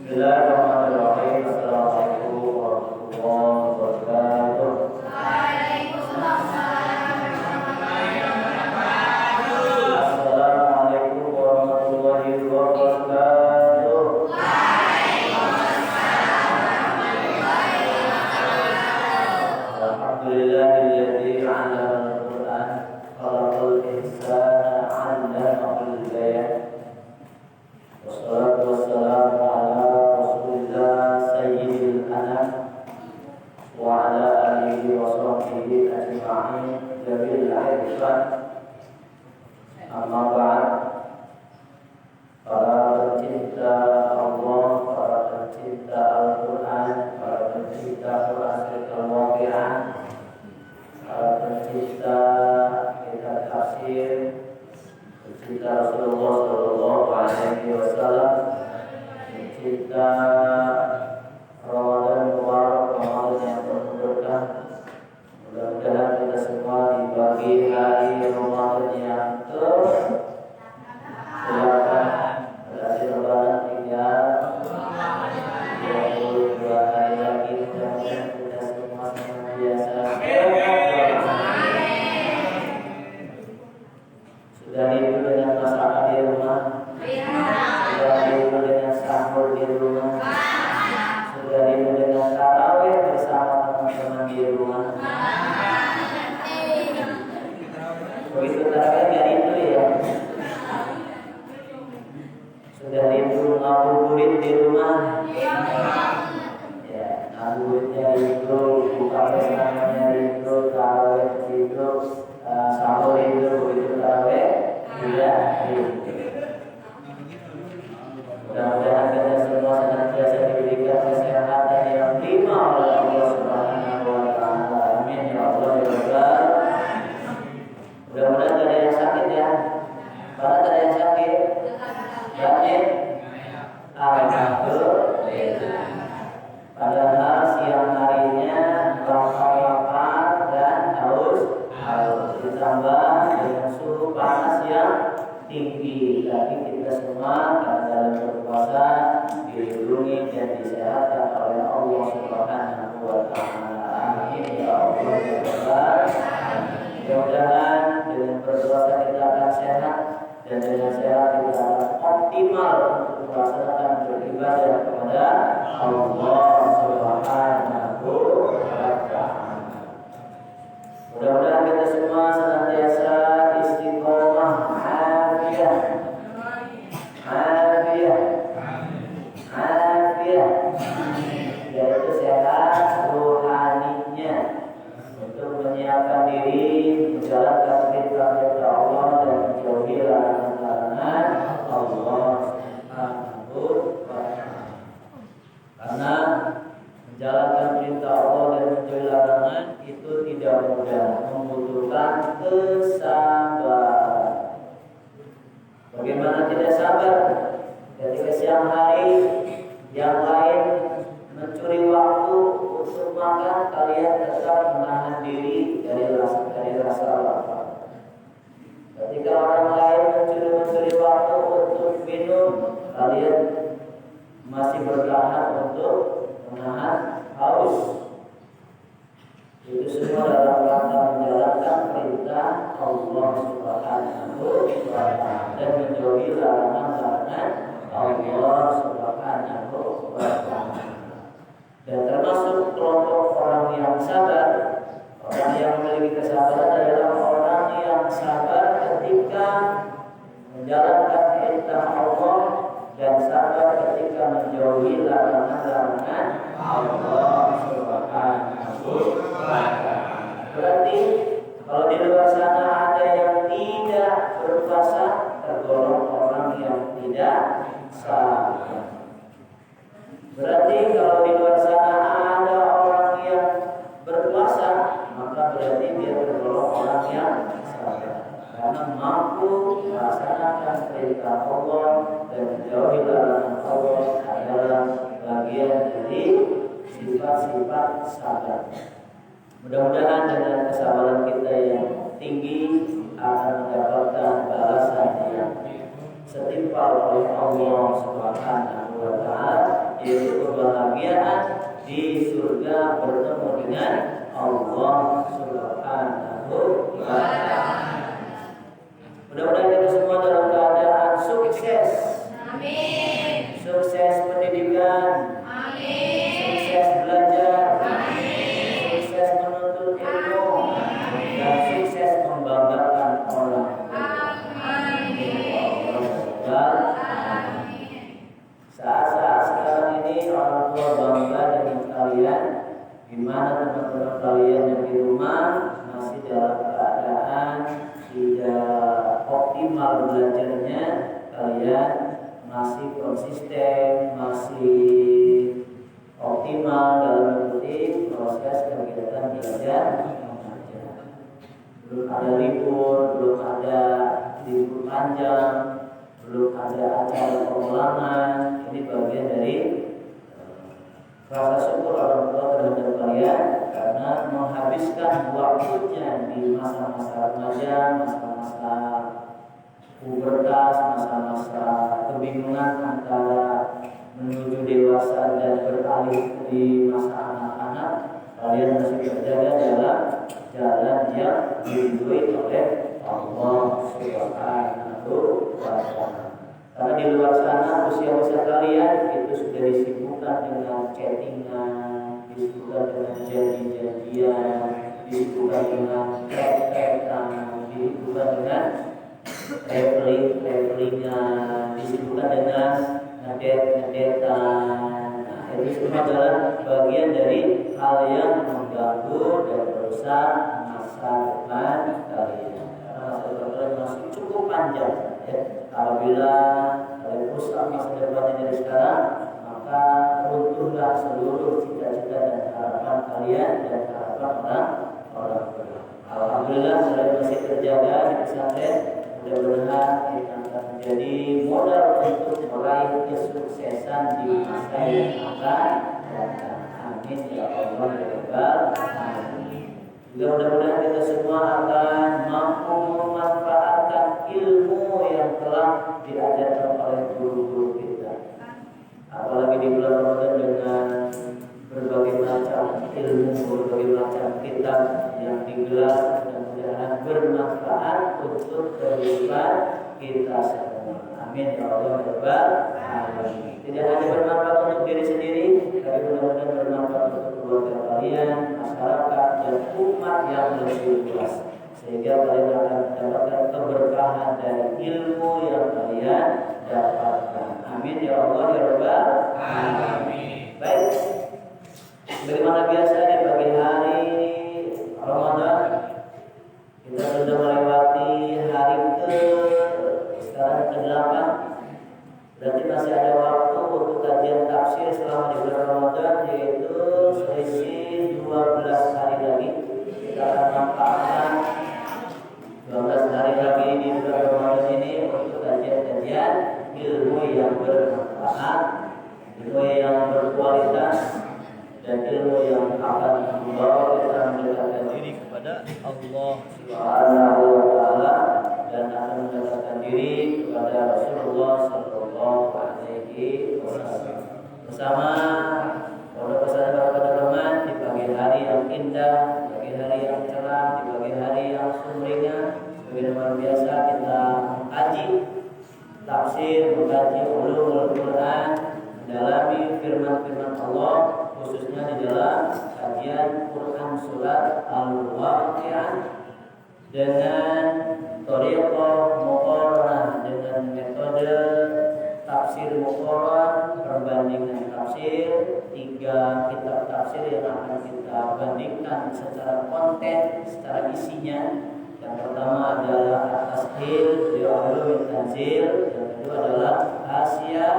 Bismillahirrahmanirrahim. Assalamualaikum warahmatullahi wabarakatuh. Assalamualaikum warahmatullahi wabarakatuh. Alhamdulillahilladzi 'allama al-Qur'an khalaqal insana 'allamahul bayan. Wassalatu wassalamu ala Rasulillah sayyidil anam wa ala alihi wa sahbihi ajma'in jabil irfan. Amma ba'd. Para pencinta Allah, para pencinta Al-Quran, para pencinta Quran Al-Waqi'ah, para pencinta kitab tafsir, pencinta Rasulullah Sallallahu Alaihi Wasallam, pencinta Ramadan Mubarak, Ramadan yang penuh berkah. Mudah-mudahan kita semua dibagi hari Ramadan yang berhasil lebaran tinggal 22 hari lagi. Mudah-mudahan kita semua senantiasa sudah hidup dengan masakan di rumah, sudah hidup dengan sahur di rumah, sudah hidup dengan tarawih bersama teman-teman di rumah. Begitu tarawih nggak itu ya. Sudah hidup ngabuburit di rumah, ya ngabuburitnya itu, buka bersama itu, tarawih itu, sahur itu, begitu tarawih. Mudah-mudahan kita semua senantiasa diberikan kesehatan yang prima oleh Allah Subhanahu wa Ta'ala. Amin ya Allah ya Rabbal. Mudah-mudahan tidak ada yang sakit ya. Kalau tidak ada yang sakit, banyak. Alhamdulillah. Padahal siang harinya lapar dan haus, ditambah dengan suhu panas yang tinggi. Tapi kita semua dalam berpuasa dilindungi dan disehatkan oleh Allah Subhanahu wa Ta'ala. Amin ya Allah ya Rabbal. Mudah-mudahan dengan berpuasa kita akan sehat, dan dengan sehat kita akan optimal untuk melaksanakan beribadah kepada Allah Subhanahu wa Ta'ala. Mudah-mudahan kita semua senantiasa istiqomah, afiyah, yaitu sehat rohaninya, untuk menyiapkan diri menjalankan perintah Allah dan menjauhi larangan-larangan Allah Subhanahu wa Ta'ala. Karena menjalankan perintah Allah dan menjauhi larangan itu tidak mudah, membutuhkan kesabaran. Bagaimana tidak sabar ketika siang hari yang lain mencuri waktu untuk makan, kalian tetap menahan diri dari rasa lapar. Ketika orang lain mencuri waktu untuk minum, kalian masih bertahan untuk menahan haus. Itu semua dalam rangka menjalankan perintah Allah Subhanahu wa Ta'ala dan menjauhi larangan-larangan Allah Subhanahu wa Ta'ala. Dan termasuk kelompok orang yang sabar, orang yang memiliki kesabaran adalah orang yang sabar ketika menjalankan perintah Allah dan sabar ketika menjauhi larangan-larangan Allah Subhanahu wa Ta'ala. Berarti kalau di luar sana ada yang tidak berpuasa, tergolong orang yang tidak sabar. Berarti kalau di luar sana ada orang yang berpuasa, maka berarti dia tergolong orang yang sabar, karena mampu melaksanakan perintah Allah dan menjauhi larangan Allah adalah bagian dari sifat-sifat sabar. Mudah-mudahan dengan kesabaran kita yang tinggi akan mendapatkan balasan yang setimpal oleh Allah Subhanahu wa Ta'ala, di surga bertemu dengan Allah Subhanahu wa Ta'ala. Mudah-mudahan kita semua dalam keadaan sukses. Amin. Sukses pendidikan. Amin. Sukses belajar. Amin. Sukses menuntut ilmu. Amin. Dan sukses membanggakan orang. Saat-saat sekarang ini orang tua bangga dengan kalian, di mana teman-teman kalian yang di rumah masih dalam keadaan tidak optimal belajarnya, kalian masih konsisten, masih optimal dalam mengikuti proses kegiatan belajar mengajar. Belum ada libur, belum ada libur panjang, belum ada acara pengulangan. Ini bagian dari rasa syukur orang tua terhadap kalian karena menghabiskan waktunya di masa-masa remaja, masa-masa pubertas, masa-masa kebingungan antara menuju dewasa dan beralih di masa anak-anak. Kalian masih berjaga dalam jalan yang diridhoi oleh Allah Subhanahu wa Ta'ala. Karena di luar sana usia-usia kalian itu sudah disibukkan dengan chattingan, disibukkan dengan janji-janjian, disibukkan dengan tek-tekan, disibukkan dengan traveling-travelingan, disibukkan dengan ngedet-ngedetan. Nah, itu semua adalah bagian dari hal yang mengganggu dan merusak masa depan kalian. Karena masa depan kalian masih cukup panjang. Apabila kalian rusak masa depannya dari sekarang, maka runtuhlah seluruh cita-cita dan harapan kalian dan harapan orang tua. Alhamdulillah kalian masih terjaga di pesantren. Mudah-mudahan kita akan menjadi modal untuk meraih kesuksesan di masa yang akan datang. Amin ya Allah ya Rabbal alamin. Juga mudah-mudahan kita semua akan mampu memanfaatkan ilmu yang telah diajarkan oleh guru-guru kita. Apalagi di bulan Ramadan dengan berbagai macam ilmu, berbagai macam kitab yang digelar, mudah-mudahan bermanfaat untuk kehidupan kita semua. Amin ya Allah ya Rabbal alamin. Tidak hanya bermanfaat untuk diri sendiri, tapi mudah-mudahan bermanfaat untuk keluarga kalian, masyarakat dan umat yang lebih luas, sehingga kalian akan mendapatkan keberkahan dari ilmu yang kalian dapatkan. Amin ya Allah ya Rabbal alamin. Baik, bagaimana biasa di pagi hari Ramadan kita sudah melewati hari sekarang ke-8. Berarti masih ada waktu untuk kajian tafsir selama di bulan Ramadan, yaitu selisih 12 hari lagi. Kita akan manfaatkan 12 hari lagi di bulan Ramadan ini untuk kajian-kajian ilmu yang bermanfaat, ilmu yang berkualitas, dan ilmu yang akan membawa kita mendekatkan diri kepada Allah Subhanahu wa Ta'ala dan akan mendekatkan diri kepada Rasulullah Sallallahu Alaihi Wasallam. Bersama Pondok Pesantren Barokatul Rahman di pagi hari yang indah, di pagi hari yang cerah, di pagi hari yang sumringah, sebagaimana biasa kita mengkaji tafsir, mengkaji ulumul Quran, mendalami firman-firman Allah, khususnya di dalam kajian Quran surat Al-Waqiah dengan thariqah muqaranah, dengan metode tafsir muqaran, perbandingan tafsir, 3 kitab tafsir yang akan kita bandingkan secara konten, secara isinya. Yang pertama adalah At-Tashil bi Ulumil Tanzil, yang kedua adalah Asya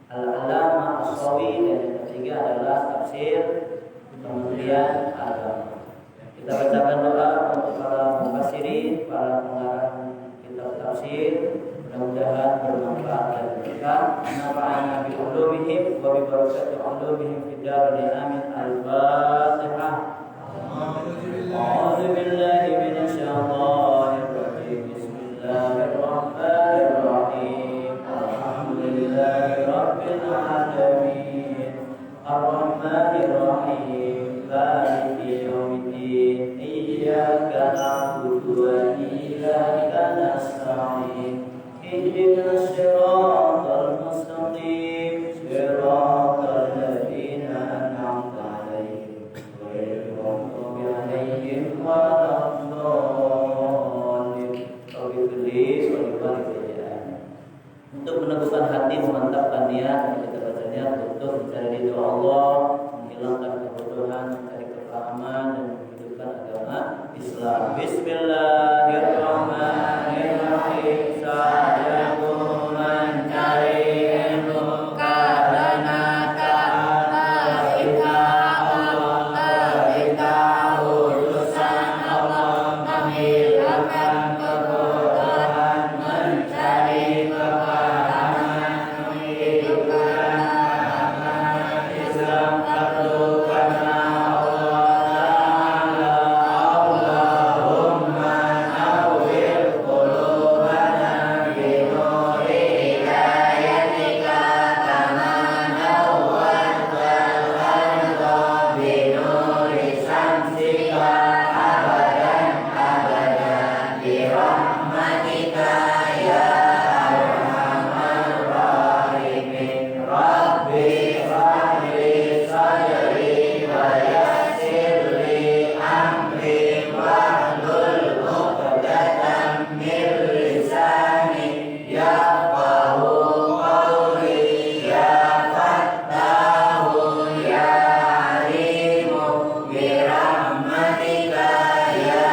Al-Alama As-Sawi, dan yang ketiga adalah tafsir Kementerian Agama. Kita bacakan doa untuk para mufassirin, para pengarang kitab tafsir. Mudah-mudahan bermanfaat dan berkah. Nafa'ana bi ulumihim wa bi barakati ulumihim fid dharain amin. Al-Fatihah. A'udzu billahi minasy syaithanir rajim. Bismillahirrahmanirrahim. Alhamdulillahirabbil alamin. Rahim Maliki Yaumiddin Iyyaka na'budu wa iyyaka nasta'in Ihdinas siratal mustaqim siratal ladzina an'amta 'alaihim ghairil maghdubi 'alaihim waladdallin. Untuk meneguhkan hati, memantapkan niat, kita bacanya untuk mencari ridho Allah, menghilangkan kebodohan, mencari kepahaman dan menghidupkan agama Islam. Bismillahirrahmanirrahim. Saya mencari ilmu karena kita Allah, kita utusan Allah, menghilangkan kebodohan, mencari kepahaman, menghidupkan agama Islam. Karena Allah Ta'ala, Allahumma nawwir qulubana binuri hidayatika kama nawwartal arda binuri syamsika abadan abadan birahmatika ya arhamar rahimin. Rabbi fahli sadri wa yassirli amri wahlul 'uqdatam min lisani yafqahu qawli ya fattahu ya alimu birahmatika ya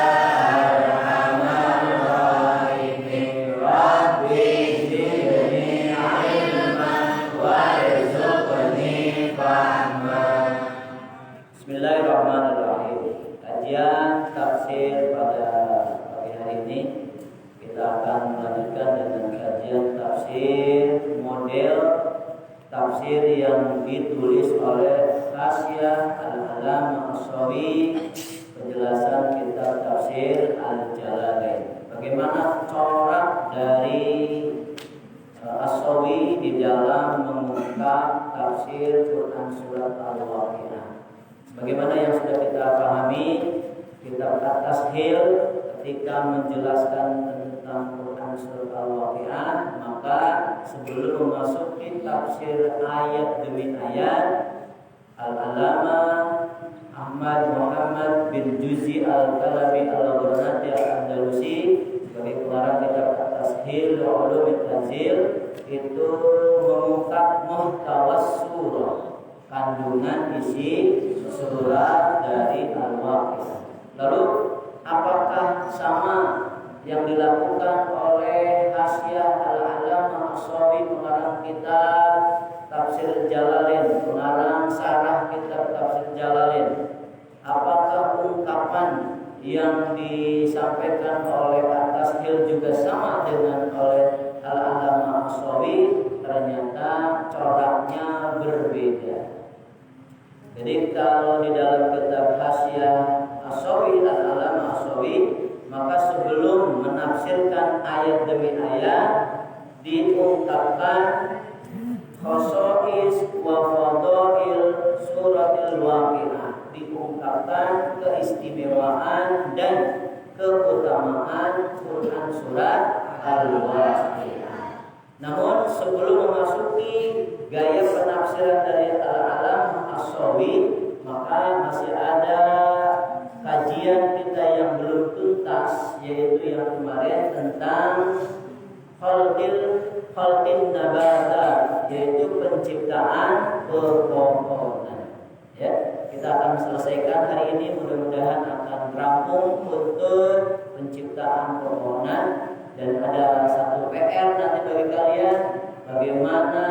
arhamar rahimin. Rabbi zidni ilman warzuqni fahman. Bismillahirrahmanirrahim. Kajian tafsir pada pagi hari ini kita akan melanjutkan dengan kajian tafsir model tafsir yang ditulis oleh Hasyiah Al-Allamah As-Sawi, penjelasan kitab tafsir Al-Jalalain. Bagaimana corak dari As-Sawi di dalam mengungkap tafsir Quran surat Al-Waqiah. Bagaimana yang sudah kita pahami, kitab At-Tashil ketika menjelaskan tentang Quran surat Al-Waqiah, maka sebelum memasuki tafsir ayat demi ayat, Al-Allamah Ahmad Muhammad bin Juzi Al-Kalabi Al-Ghurnati Al-Andalusi sebagai pengarang kitab At-Tashil Ulum At-Tanzil itu mengungkap muhtawas surah, kandungan isi surah dari Al-Waqiah. Lalu apakah sama yang dilakukan oleh Hasyiah Al-Allamah As-Sawi, pengarang kitab Tafsir Jalalain, pengarang sarah kitab Tafsir Jalalain? Apakah ungkapan yang disampaikan oleh At-Tashil juga sama dengan oleh Al-Allamah As-Sawi? Ternyata coraknya berbeda. Jadi kalau di dalam kitab Hasyiah As-Sawi, Al-Allamah As-Sawi, maka sebelum menafsirkan ayat demi ayat diungkapkan khosais wa fadail suratil Waqiah, diungkapkan keistimewaan dan keutamaan Quran surat Al-Waqiah. Namun sebelum memasuki gaya penafsiran dari Al-Allamah As-Sawi, maka masih ada kajian kita yang belum tuntas, yaitu yang kemarin tentang khalqin nabata, yaitu penciptaan pepohonan. Ya, kita akan selesaikan hari ini, mudah-mudahan akan rampung untuk penciptaan pepohonan. Dan ada satu PR nanti bagi kalian, bagaimana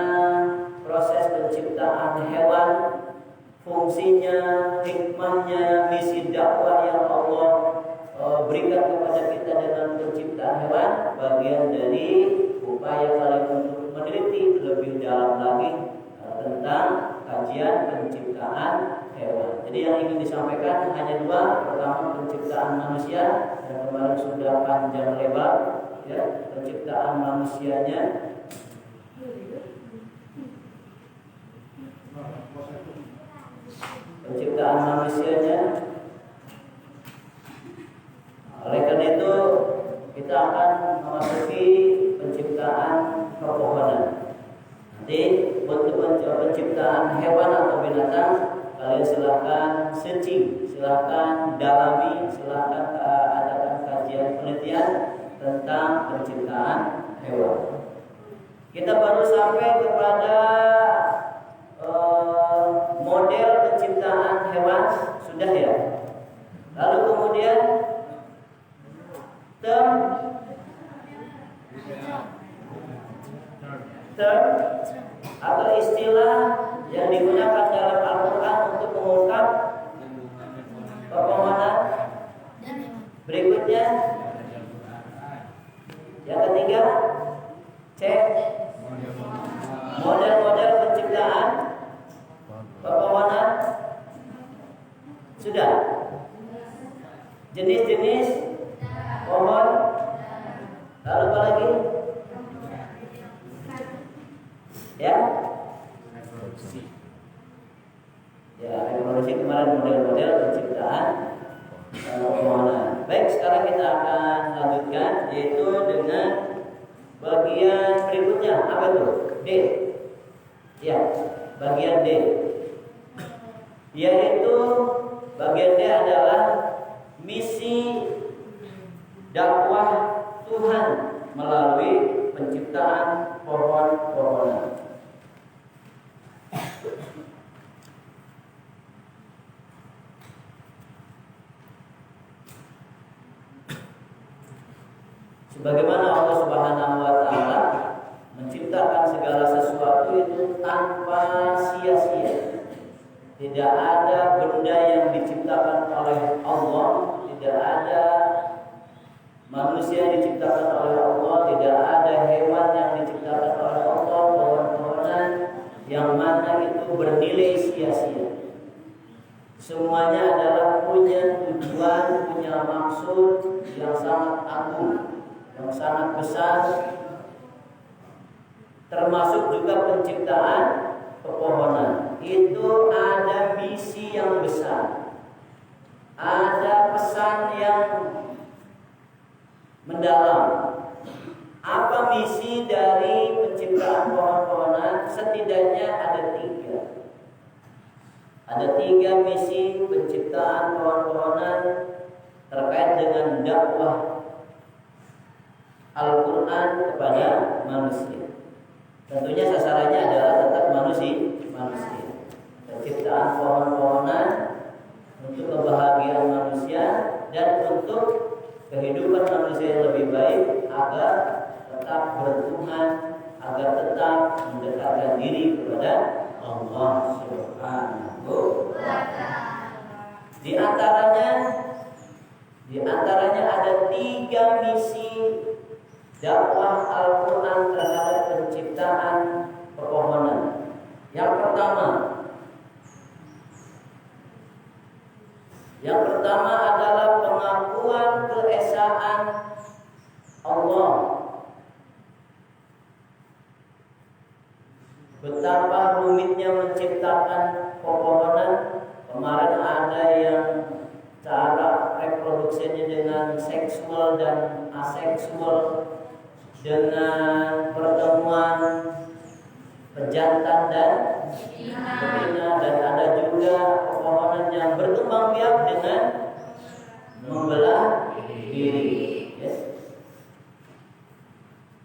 proses penciptaan hewan, fungsinya, hikmahnya, misi dakwah yang Allah berikan kepada kita dengan penciptaan hewan. Bagian dari upaya kalian untuk meneliti lebih dalam lagi tentang kajian penciptaan hewan. Jadi yang ingin disampaikan hanya dua. Pertama, penciptaan manusia, yang kemarin sudah panjang lebar, ya, penciptaan manusianya. Penciptaan manusianya. Oleh karena itu kita akan memasuki penciptaan pepohonan. Nanti untuk penciptaan hewan atau binatang, kalian silahkan searching, silahkan dalami, silahkan adakan kajian penelitian tentang penciptaan hewan. Kita baru sampai kepada model penciptaan hewan, sudah ya. Lalu kemudian term atau istilah yang digunakan dalam Al-Quran untuk mengungkap pepohonan. Berikutnya yang ketiga, cek model-model penciptaan pepohonan. Sudah. Jenis-jenis pohon. Lalu apa lagi? Ya. Ya, reproduksi kemarin model-model penciptaan pepohonan. Baik, sekarang kita akan lanjutkan yaitu dengan bagian berikutnya. Apa itu? D. Ya, bagian D. Yaitu bagian D adalah misi dakwah Tuhan melalui penciptaan pohon-pohonan. Sebagaimana Allah Subhanahu wa taala menciptakan segala sesuatu itu tanpa sia-sia. Tidak ada benda yang diciptakan oleh Allah, tidak ada manusia yang diciptakan oleh Allah, tidak ada hewan yang diciptakan oleh Allah, pohon-pohonan yang mana itu bernilai sia-sia. Semuanya adalah punya tujuan, punya maksud yang sangat agung, yang sangat besar, termasuk juga penciptaan pepohonan. Itu ada misi yang besar, ada pesan yang mendalam. Apa misi dari penciptaan pohon-pohonan? Setidaknya ada 3. Ada 3 misi penciptaan pohon-pohonan terkait dengan dakwah Al-Quran kepada manusia. Tentunya sasarannya adalah tetap manusia. Penciptaan pohon-pohonan untuk kebahagiaan manusia dan untuk kehidupan manusia yang lebih baik, agar tetap bertuhan, agar tetap mendekatkan diri kepada Allah Subhanahu wa ta'ala. Di antaranya ada 3 misi dakwah Al-Quran terhadap penciptaan pepohonan. Yang pertama adalah pengakuan keesaan Allah. Betapa rumitnya menciptakan pepohonan. Kemarin ada yang cara reproduksinya dengan seksual dan aseksual, dengan pertemuan pejantan dan betina, dan ada juga pepohonan yang berkembang biak dengan membelah diri. Yes.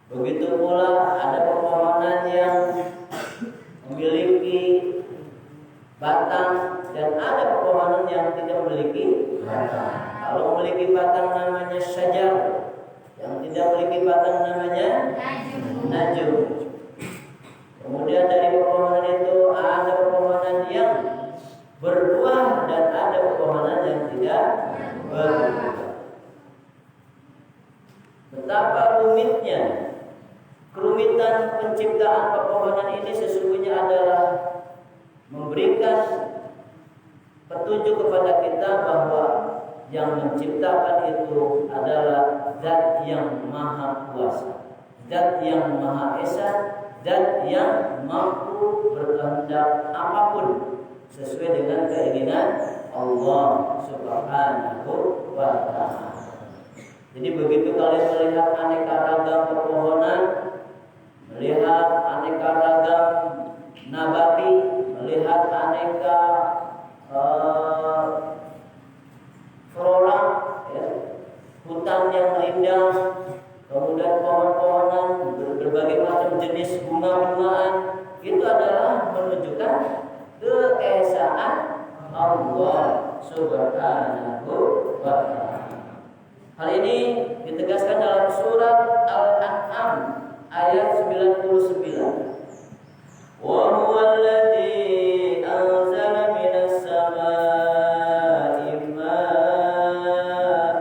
Begitu pula ada pepohonan yang memiliki batang dan ada pepohonan yang tidak memiliki batang. Kalau memiliki batang namanya syajar, yang tidak memiliki batang namanya najum. Kemudian dari pepohonan itu ada pepohonan yang berbuah dan ada pepohonan yang tidak berbuah. Betapa kerumitan penciptaan pepohonan ini sesungguhnya adalah memberikan petunjuk kepada kita bahwa yang menciptakan itu adalah Zat yang Maha Kuasa, Zat yang Maha Esa, Zat yang mampu berkehendak apapun sesuai dengan keinginan Allah Subhanahu wa ta'ala. Jadi begitu kalian melihat aneka ragam pepohonan, melihat aneka ragam nabati, melihat aneka flora, ya, hutan yang indah, kemudian pohon-pohonan, berbagai macam jenis bunga-bungaan, itu adalah menunjukkan keesaan Allah Subhanahu wa ta'ala. Hal ini ditegaskan dalam surat Al-An'am ayat 99. Wa huwa alladzi anzala minas samaa'i maa'an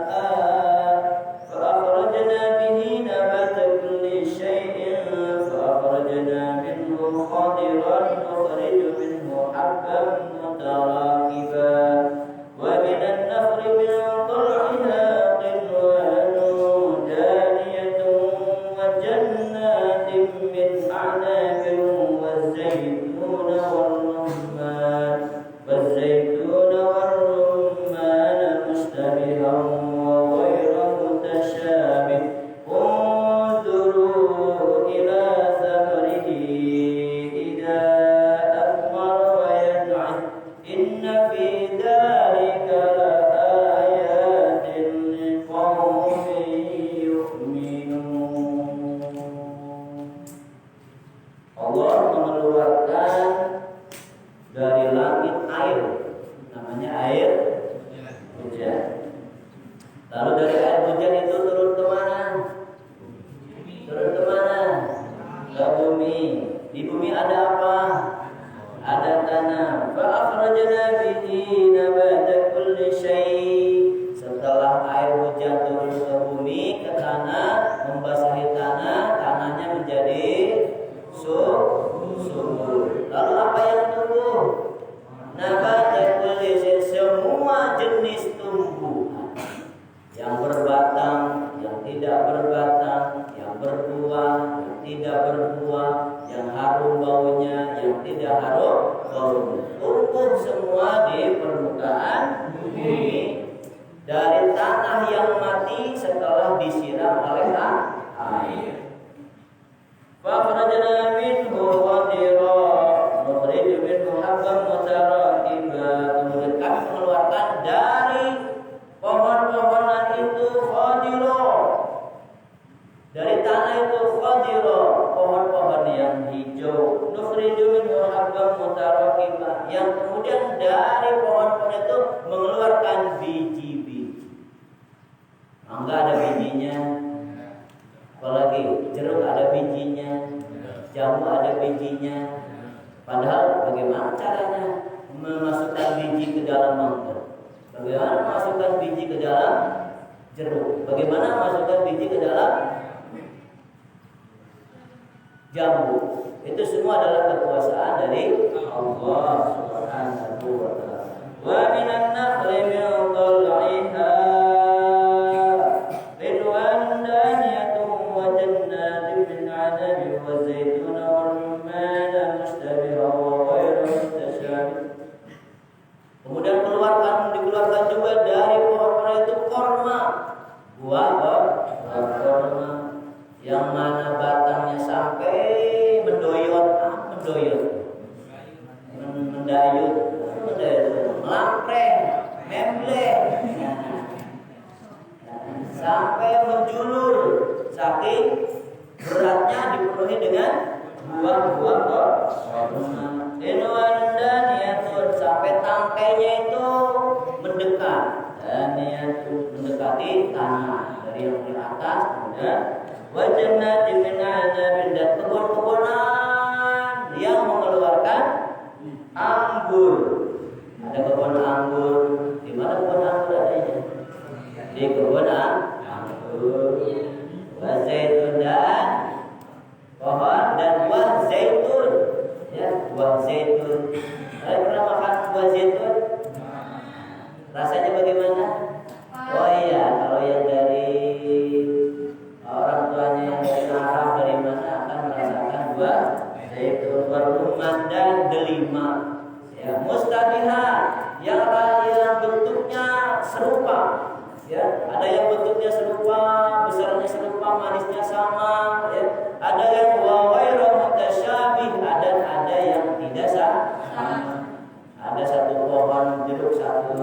fa akhrajna bihi nabata kulli syai'in fa akhrajna minhu khadiran nukhriju minhu habban mutarakiban wa minan nakhli min tal'iha Rasanya bagaimana? Oh iya, kalau yang dari orang tuanya yang dari Arab dari mana akan merasakan buah zaitun, berumah dan delima. Ya, Ya, mustabihat yang bentuknya serupa. Ya, ada yang bentuknya serupa, besarnya serupa, manisnya sama. Ya, ada yang ghairu mutasyabih, ada yang tidak sama. Ada satu pohon jeruk, satu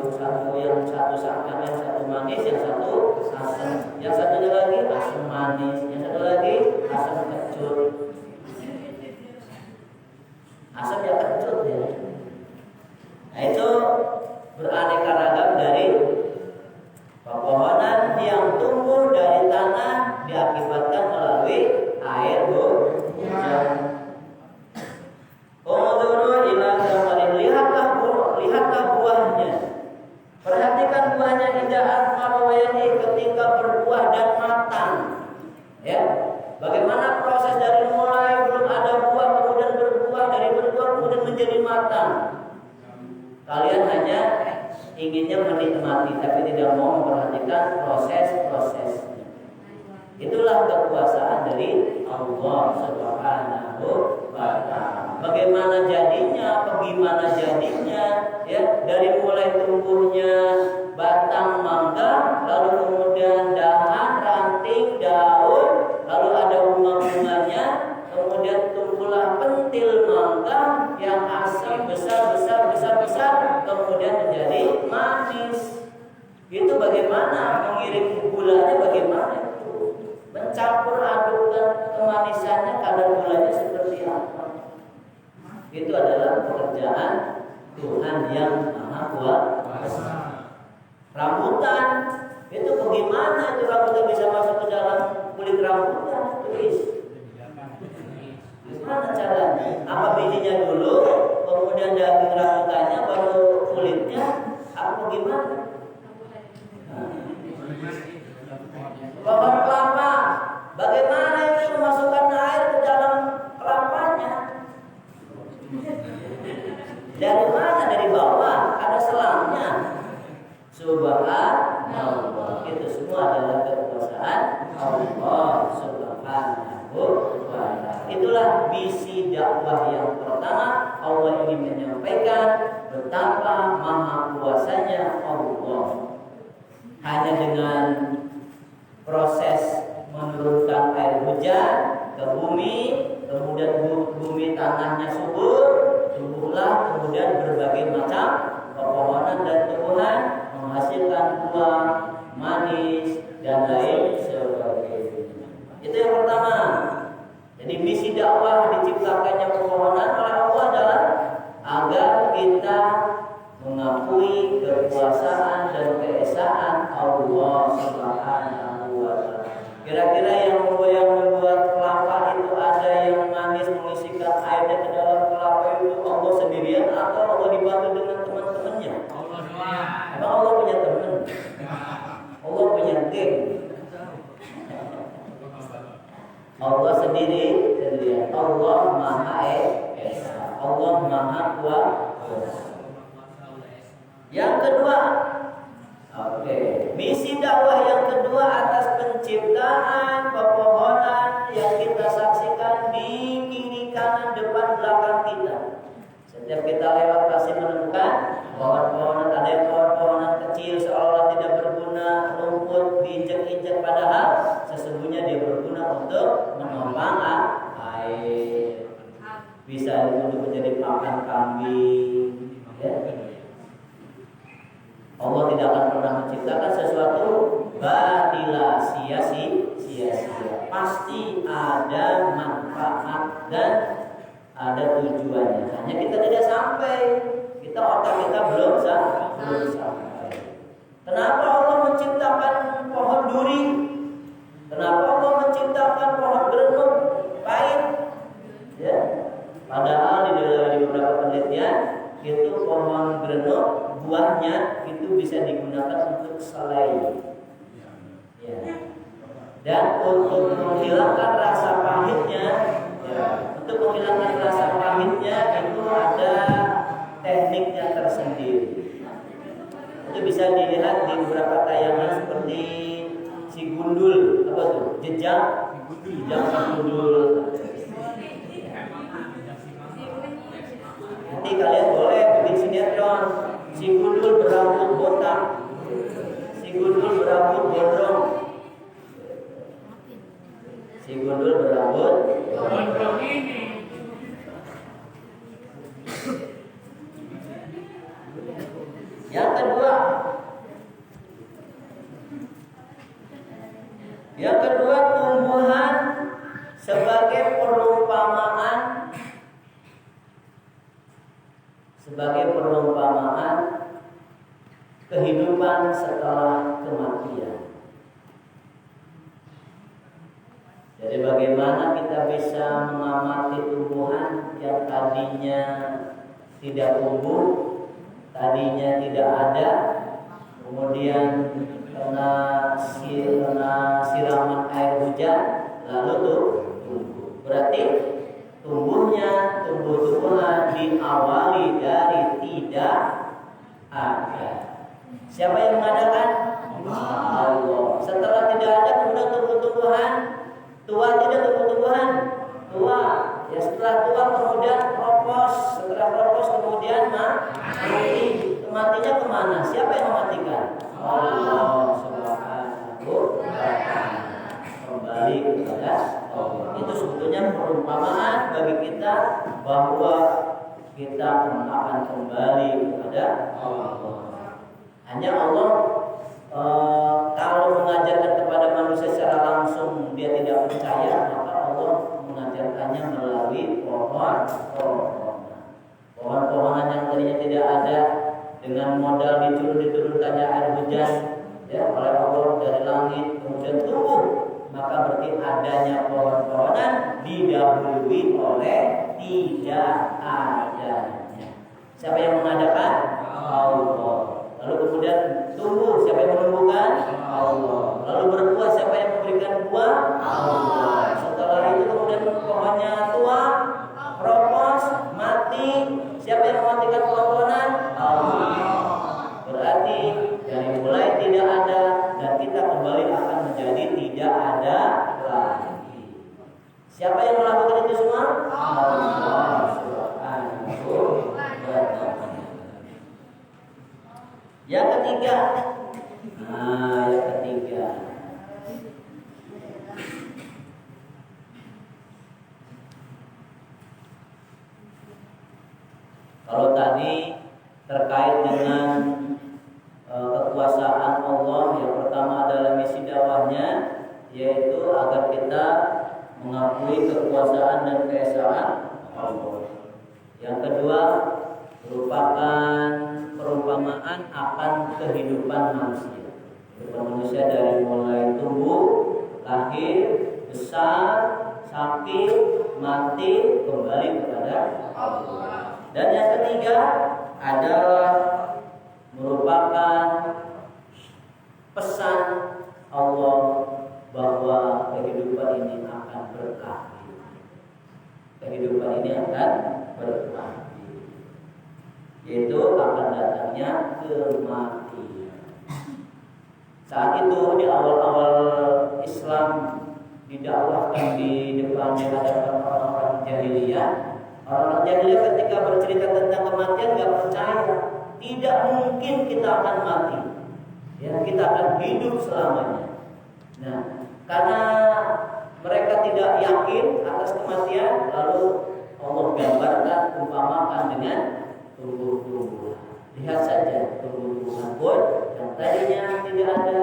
yang satu manis, yang satu asam, yang satunya lagi asam manis, yang satu lagi asam kecut. Asam ya kecut ya. Nah itu beraneka ragam dari pepohonan yang tumbuh dari tanah diakibatkan melalui air hujan. Lihatlah buahnya. Perhatikan buahnya tidak asmarwayani ketika berbuah dan matang. Ya, bagaimana proses dari mulai belum ada buah kemudian berbuah, dari berbuah kemudian menjadi matang. Kalian hanya inginnya menikmati tapi tidak mau memperhatikan proses-prosesnya. Itulah kekuasaan dari Allah Subhanahu wa Ta'ala. Bagaimana jadinya, bagaimana jadinya, ya, dari mulai tumbuhnya batang mangga, lalu kemudian dahan, ranting, daun, lalu ada bunga-bunganya, kemudian tumbuhlah pentil mangga yang asam besar, kemudian menjadi manis. Itu bagaimana mengirim gulanya, bagaimana itu mencampur adukkan kemanisannya, kadar gulanya seperti apa. Itu adalah pekerjaan Tuhan yang Maha Kuasa. Rambutan itu bagaimana itu rambutan bisa masuk ke dalam kulit rambutan? Tulis. Gimana caranya? Apa bijinya dulu, kemudian daging rambutannya, baru kulitnya? Apa gimana? Pohon kelapa, bagaimana itu memasukkan air ke dalam kelapanya? Dari mana? Dari bawah, ada selangnya. Subhanallah. Itu semua adalah kekuasaan Allah Subhanahu wa Ta'ala. Itulah misi dakwah yang pertama. Allah ingin menyampaikan betapa maha kuasanya Allah. Hanya dengan proses menurunkan air hujan ke bumi, kemudian bumi tanahnya subur, tumbuhlah kemudian berbagai macam pepohonan dan tumbuhan menghasilkan buah, manis dan lain sebagainya. Itu yang pertama. Jadi misi dakwah diciptakannya pepohonan oleh Allah adalah agar kita mengakui kekuasaan dan keesaan Allah Subhanahu wa Ta'ala. Kira-kira yang membuat kelapa itu ada yang manis, mengisikan airnya ke dalam kelapa itu Allah sendirian atau Allah dibantu dengan teman-temannya? Emang Allah punya teman? Allah punya tim? Allah sendirian. Allah Maha Esa. Allah Maha Kuasa. Yang kedua, misi dakwah yang kedua atas penciptaan pepohonan yang kita saksikan di kiri kanan depan belakang kita. Setiap kita lewat pasti menemukan pohon-pohonan, ada yang pohon-pohonan kecil seolah-olah tidak berguna, rumput diinjak-injak, padahal sesungguhnya dia berguna untuk menopang air. Bisa untuk menjadi pakan kambing. Ya. Allah tidak akan pernah menciptakan sesuatu batila, sia-sia. Pasti ada manfaat dan ada tujuannya. Hanya kita tidak sampai. Otak kita belum sampai. Kenapa Allah menciptakan pohon duri? Kenapa Allah menciptakan pohon berenung pahit? Ya. Padahal di beberapa penelitian itu pohon berenung buahnya itu bisa digunakan untuk selai. Ya. Dan untuk menghilangkan rasa pahitnya, itu ada tekniknya tersendiri. Itu bisa dilihat di beberapa tayangan seperti si gundul, apa tuh? Jejak si gundul. Nanti kalian boleh bikin Lihat dong, si gundul berambut botak, si gundul berambut gondrong, si gundul berambut gondrong ini. Yang kedua tumbuhan sebagai perumpamaan kehidupan setelah kematian. Jadi bagaimana kita bisa mengamati tumbuhan yang tadinya tidak tumbuh, tadinya tidak ada, kemudian kena siraman air hujan, lalu tumbuh. Berarti tumbuh-tumbuhan diawali dari tidak ada. Siapa yang mengadakan? Allah. Setelah tidak ada kemudian tumbuh-tumbuhan, tua tidak tumbuh-tumbuhan, tua. Ya setelah tua kemudian keropos, setelah keropos kemudian mati. Matinya kemana? Siapa yang mematikan? Allah Subhanahu wa ta'ala. Kembali kepada Allah. Itu sebetulnya perumpamaan bagi kita bahwa kita akan kembali kepada Allah. Hanya Allah kalau mengajarkan kepada manusia secara langsung dia tidak percaya, maka Allah mengajarkannya melalui pohon-pohonan yang tadinya tidak ada, dengan modal diturunkannya air hujan ya oleh Allah dari langit kemudian tumbuh, maka berarti adanya pohon-pohonan didahului oleh tidak adanya. Siapa yang mengadakan? Allah. Lalu kemudian tumbuh, siapa yang menumbuhkan? Allah. Lalu berbuah, siapa yang memberikan buah? Allah. Setelah itu kemudian pohonnya tua, keropos, mati, siapa yang mematikan pohon-pohonan? Allah. Berarti dari mulai tidak ada dan kita kembali akan menjadi tidak ada lagi. Siapa yang melakukan itu semua? Allah Subhanahu wa ta'ala. Yang ketiga, kalau tadi terkait dengan kekuasaan Allah, yang pertama adalah misi dakwahnya, yaitu agar kita mengakui kekuasaan dan keesaan Allah. Yang kedua merupakan perumpamaan akan kehidupan manusia. Kehidupan manusia dari mulai tumbuh, lahir, besar, sakit, mati, kembali kepada Allah. Dan yang ketiga adalah merupakan pesan Allah bahwa kehidupan ini akan berkah. Kehidupan ini akan berkah, yaitu akan datangnya kematian. Saat itu di awal-awal Islam didakwahkan di depan hadapan orang-orang jahiliyah. Orang-orang jahiliyah ketika bercerita tentang kematian nggak percaya. Tidak mungkin kita akan mati. Ya, kita akan hidup selamanya. Nah, karena mereka tidak yakin atas kematian, lalu Allah gambarkan, umpamakan dengan tumbuh-tumbuhan. Lihat saja tumbuh-tumbuhan pun yang tadinya tidak ada,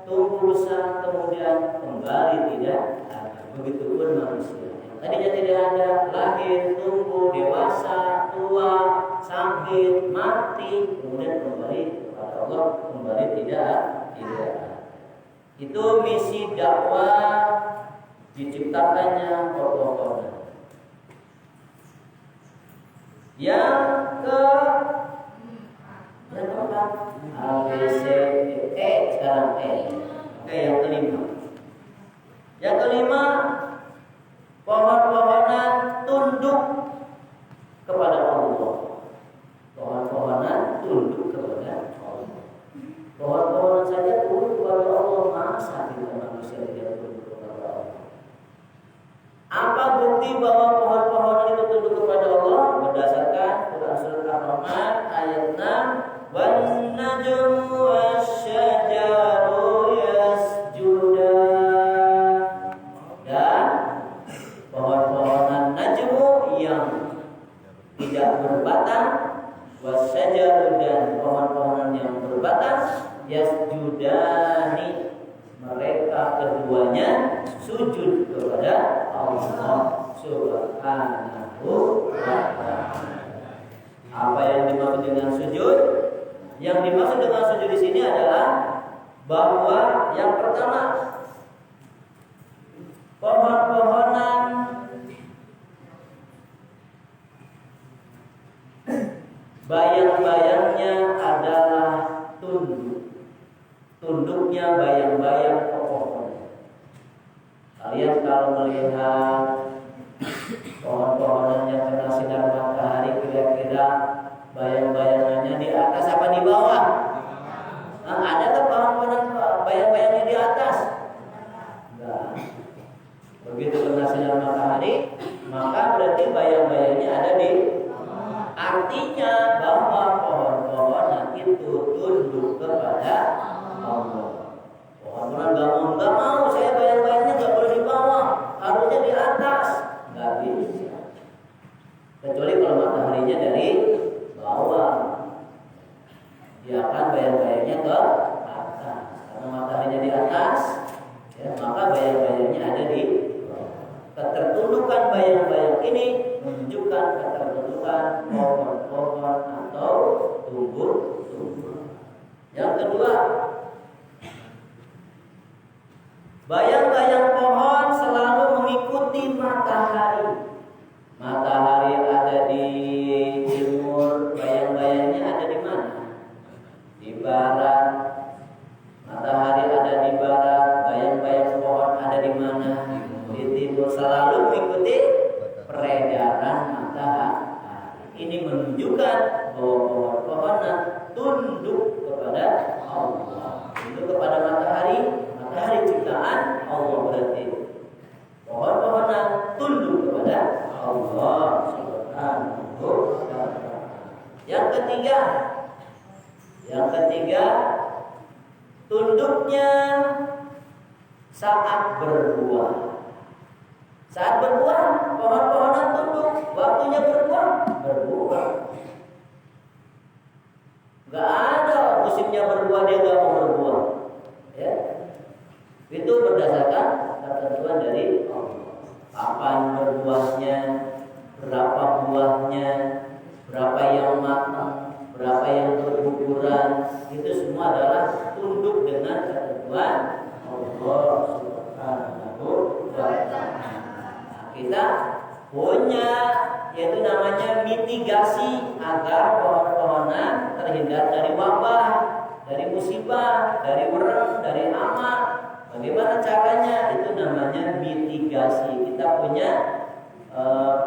tumbuh besar kemudian kembali tidak ada. Begitupun manusia yang tadinya tidak ada, lahir, tumbuh, dewasa, tua, sakit, mati, kemudian kembali kepada Allah, kembali tidak ada. Itu misi dakwah diciptakannya pohon-pohonan. Yang keempat, sekarang Oke, yang kelima. Yang kelima, pohon-pohonan tunduk kepada Allah. Pohon-pohonan tunduk kepada Allah. Pohon-pohonan saja tunduk kepada Allah, masa kita manusia tidak tunduk kepada Allah? Apa bukti bahwa pohon-pohonan itu tunduk kepada Allah? Berdasarkan Quran Surah Ar-Rahman ayat tidak berbatang, wasyajaru dan pohon-pohonan yang berbatang, yasjudani mereka keduanya sujud kepada Allah Subhanahu wa ta'ala. Apa yang dimaksud dengan sujud? Yang dimaksud dengan sujud di sini adalah bahwa yang pertama, pohon-pohonan bayang-bayangnya adalah tunduk. Tunduknya bayang-bayang pohon. Kalian kalau melihat pohon-pohonan yang kena sinar matahari, kira-kira bayang-bayangannya di atas apa di bawah? Nah, ada ke pohon-pohonan bayang-bayangnya di atas? Enggak. Begitu kena sinar matahari, maka berarti bayang-bayangnya ada di. Artinya bahwa pohon-pohonan itu tunduk kepada Allah. Pohon-pohonan nggak mau, saya bayang-bayangnya nggak boleh di bawah, harusnya di atas. Nggak bisa. Kecuali kalau mataharinya dari bawah, dia akan bayang-bayangnya ke atas. Karena mataharinya di atas, ya, maka bayang-bayangnya ada di bawah. Ketertundukan bayang-bayang ini menunjukkan ketertundukan pohon-pohon atau tumbuh-tumbuhan. Yang kedua, bayang-bayang pohon selalu mengikuti matahari. Matahari ada di timur, bayang-bayangnya ada di mana? Di barat. Matahari ada di barat, bayang-bayang pohon ada di mana? Di timur. Selalu mengikuti peredaran matahari. Ini menunjukkan bahwa pohon-pohonan tunduk kepada Allah, tunduk kepada matahari. Matahari ciptaan Allah berarti. Pohon-pohonan tunduk kepada Allah Subhanahu wa ta'ala. Yang ketiga, tunduknya saat berbuah. Saat berbuah, pohon-pohonan tunduk. Waktunya berbuah. Gak ada musimnya berbuah dia gak mau berbuah. Ya, itu berdasarkan ketentuan dari Allah. Kapan berbuahnya, berapa buahnya, berapa yang matang, berapa yang berguguran, itu semua adalah tunduk dengan ketentuan Allah Subhanahu wa ta'ala. Kita punya yaitu namanya mitigasi agar pohon-pohonan terhindar dari wabah, dari musibah, dari wereng, dari hama. Bagaimana caranya? Itu namanya mitigasi. Kita punya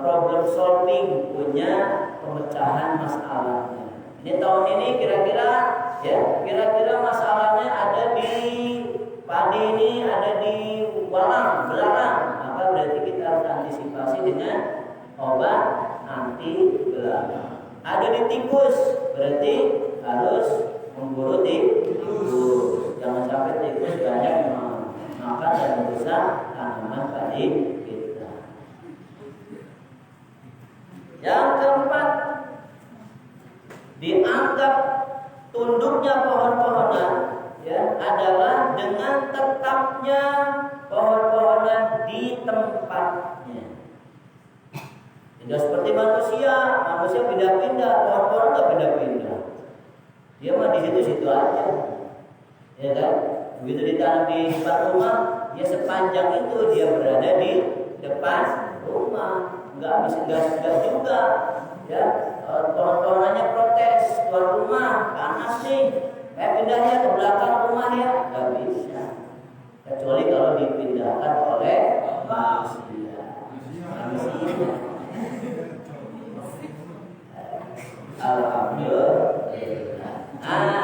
problem solving, punya pemecahan masalahnya. Ini tahun ini kira-kira masalahnya ada di padi ini, ada di belarang. Maka berarti kita harus antisipasi dengan obat anti belarang. Ada di tikus, berarti harus memburu tikus. Jangan sampai tikus banyak makan dan merusak tanaman padi kita. Yang keempat, dianggap tunduknya pohon-pohonan adalah dengan tetapnya pohon-pohonan di tempatnya. Tidak seperti manusia pindah-pindah, pohon-pohon nggak pindah-pindah. Dia mah di situ-situ aja, ya kan? Begitu ditanam di depan rumah, dia sepanjang itu dia berada di depan rumah, nggak juga, ya. Pohon-pohonannya protes, keluar rumah panas nih, pindahnya ke belakang rumah ya, nggak bisa. Kecuali kalau dipindahkan oleh manusia. Alhamdulillah.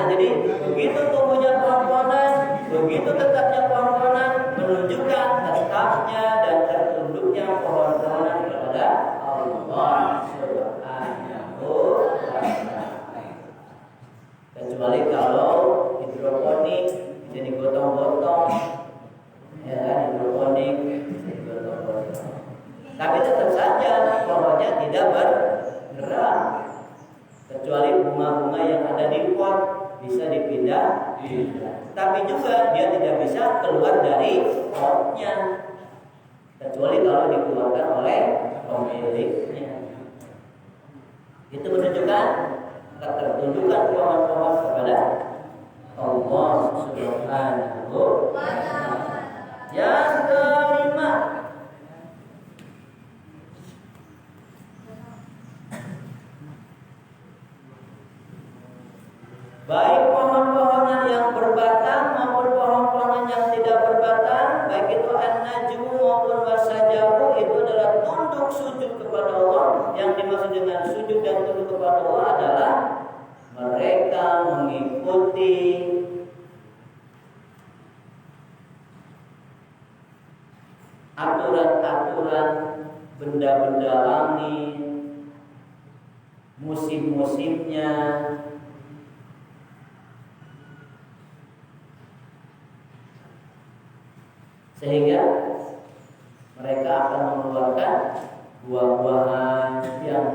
Jadi begitu tumbuhnya pohon-pohonan, begitu tetapnya pohon-pohonan, menunjukkan tetapnya dan tertunduknya pohon-pohonan kepada Allah Subhanahu wa ta'ala. Kecuali kalau hidroponik jadi gotong-gotong, ya kan, hidroponik digotong-gotong. Tapi tetap saja pohonnya tidak bergerak. bunga-bunga yang ada di pot bisa dipindah. Tapi juga dia tidak bisa keluar dari potnya kecuali kalau dikeluarkan oleh pemiliknya. Itu menunjukkan ketertundukan pohon-pohon kepada Allah Subhanahu wa ta'ala. Yang kelima, baik pohon-pohonan yang berbatang maupun pohon-pohonan yang tidak berbatang, baik itu an-najmu maupun wasajabu, itu adalah tunduk sujud kepada Allah. Yang dimaksud dengan sujud dan tunduk kepada Allah adalah mereka mengikuti aturan-aturan benda-benda langit, musim-musimnya, sehingga mereka akan mengeluarkan buah-buahan yang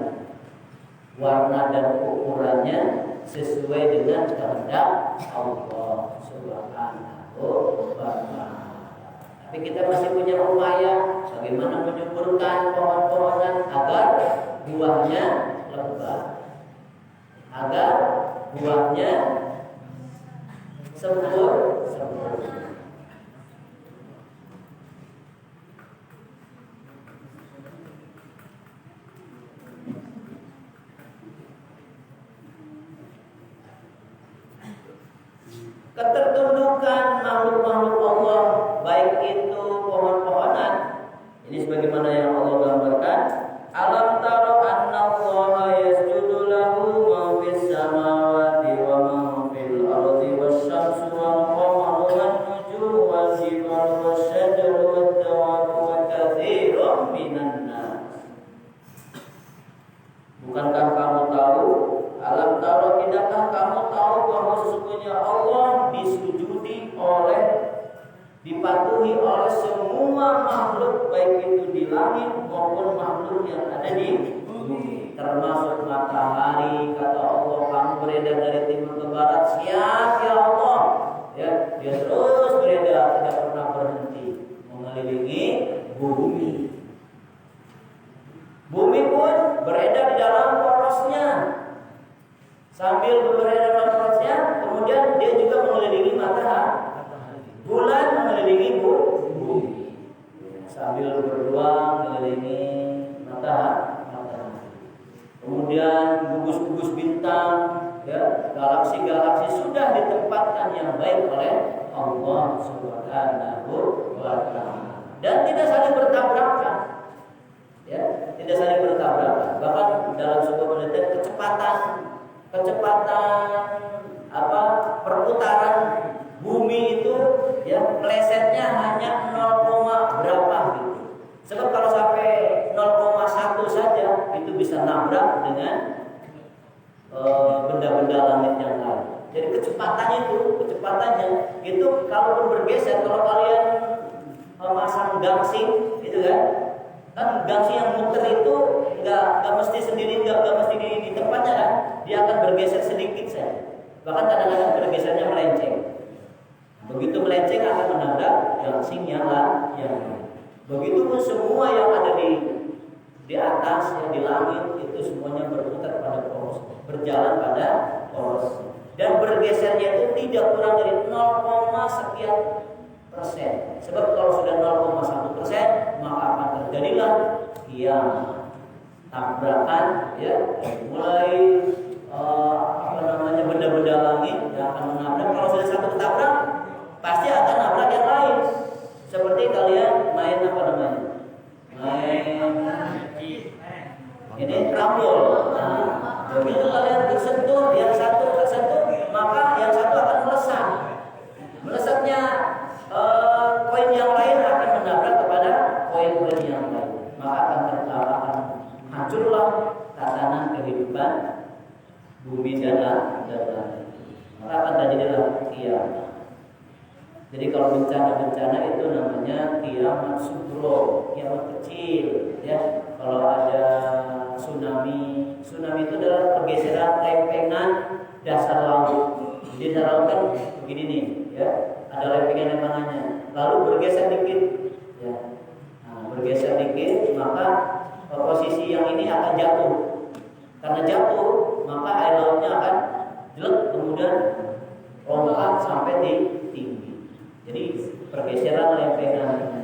warna dan ukurannya sesuai dengan kehendak Allah Subhanahu wa ta'ala. Tapi kita masih punya upaya bagaimana menyuburkan pohon-pohonan agar buahnya lebat, agar buahnya sempurna. Ketertundukan makhluk-makhluk Allah, baik itu pohon-pohonan, ini sebagaimana yang Allah gambarkan, alam taro anna Allaha yasjudu lahu ma fis samawati wa ma fil ardi wasyamsu wal qamaru wan nujumu wal jibalu wasyajaru wad dawabu wa katsirun minan nas. Bukankah kamu tahu, alam taro, tidakkah kamu tahu bahwa sesungguhnya Allah disujudi oleh, dipatuhi oleh semua makhluk, baik itu di langit maupun makhluk yang ada di bumi, termasuk matahari. Kata Allah, kamu beredar dari timur ke barat, siap ya Allah, ya, dia terus beredar, tidak pernah berhenti mengelilingi bumi. Bumi pun beredar di dalam porosnya. Sambil beredar dalam porosnya, kemudian dia juga mengelilingi matahari. Bulan mengelilingi bumi. Sambil berdua mengelilingi matahari. Kemudian gugus-gugus bintang, ya, galaksi-galaksi sudah ditempatkan yang baik oleh Allah Subhanahu wa ta'ala. Dan tidak saling bertabrakan. Ya, tidak saling bertabrakan. Bahkan dalam sebuah penelitian kecepatan perputaran bumi itu, ya, melesetnya hanya 0, berapa gitu. Sebab kalau sampai 0,1 saja itu bisa nabrak dengan benda-benda langit yang lain. Jadi kecepatannya itu kalaupun bergeser, kalau kalian memasang gangsing itu kan gangsing yang muter itu nggak mesti sendiri, nggak mesti di tempatnya kan, dia akan bergeser sedikit saja. Bahkan kadang-kadang bergesernya melenceng. Begitu melenceng akan menabrak gangsing yang lain. Begitu pun semua yang ada di atas, yang di langit itu semuanya berputar pada poros, berjalan pada poros. Dan bergesernya itu tidak kurang dari 0, sekian persen. Sebab kalau sudah 0,1%, maka akan terjadilah kiamat, tabrakan, ya, mulai benda-benda langit yang akan menabrak. Kalau sudah satu ketabrak, pasti akan nabrak yang lain. Seperti kalian main ini rambol. Nah, begitu kalian tersentuh, yang satu tersentuh, maka yang satu akan melesat. Melesatnya koin yang lain akan menabrak kepada koin-koin yang lain, maka akan hancurlah tatanan kehidupan bumi dan langit. Maka akan terjadilah kiamat. Jadi kalau bencana-bencana itu namanya kiamat sugro, kiamat kecil, ya. kalau ada tsunami itu adalah pergeseran lempengan dasar laut. Di dasar laut kan begini nih, ya, ada lempengan-lempengannya, lalu bergeser dikit, ya. Nah, bergeser dikit, maka posisi yang ini akan jatuh. Karena jatuh, maka air lautnya akan jelek, kemudian lompat sampai di tinggi. Jadi pergeseran lempengan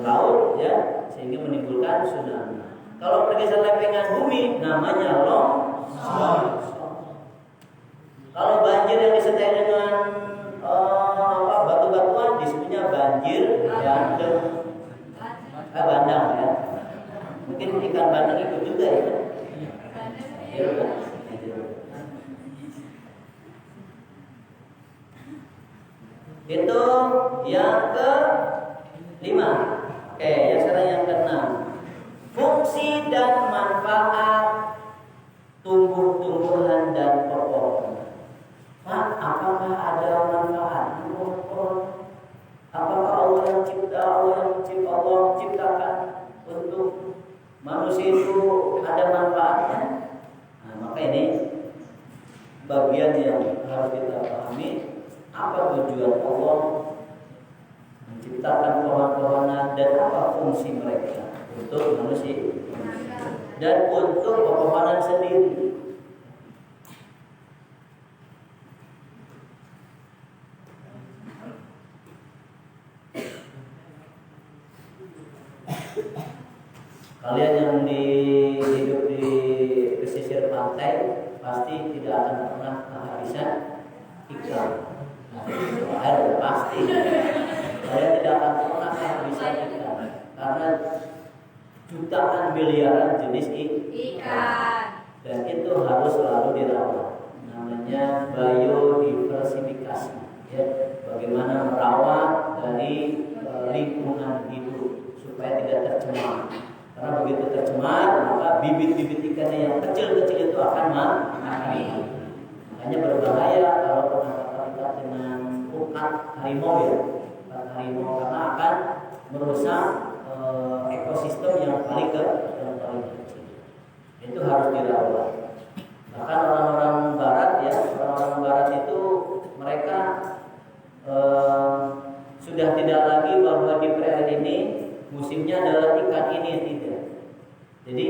laut, ya, sehingga menimbulkan tsunami. Kalau pergeseran lempengan bumi namanya longsor. Kalau banjir yang disertai dengan batu-batuan disebutnya banjir bandang, ya. Mungkin ikan bandeng ikut juga, ya. Itu yang ke-5. Oke, yang sekarang yang ke-6. Fungsi dan manfaat tumbuh-tumbuhan dan pepohonan. Pak, apakah ada manfaat tumbuh-tumbuhan? Apakah Allah yang menciptakan untuk manusia itu ada manfaatnya? Nah, maka ini bagian yang harus kita pahami. Apa tujuan Allah menciptakan pohon-pohonan dan apa fungsi mereka untuk manusia dan untuk pepohonan sendiri. Kalian yang hidup di pesisir pantai pasti tidak akan pernah kehabisan ikan. Air pasti. Saya tidak akan pernah kehabisan ikan karena jutaan miliaran jenis ikan, dan itu harus selalu dirawat. Namanya biodiversifikasi, ya. Bagaimana merawat dari lingkungan hidup supaya tidak tercemar. Karena begitu tercemar, maka bibit-bibit ikannya yang kecil-kecil itu akan mati. Makanya berbahaya kalau penangkapan ikan dengan ukat harimau, ya. Ukat harimau karena akan merusak ekosistem yang paling kecil. Itu harus dirawat. Bahkan orang-orang barat, ya, orang-orang barat itu mereka sudah tidak lagi bahwa di perairan ini musimnya adalah ikan ini, tidak. Jadi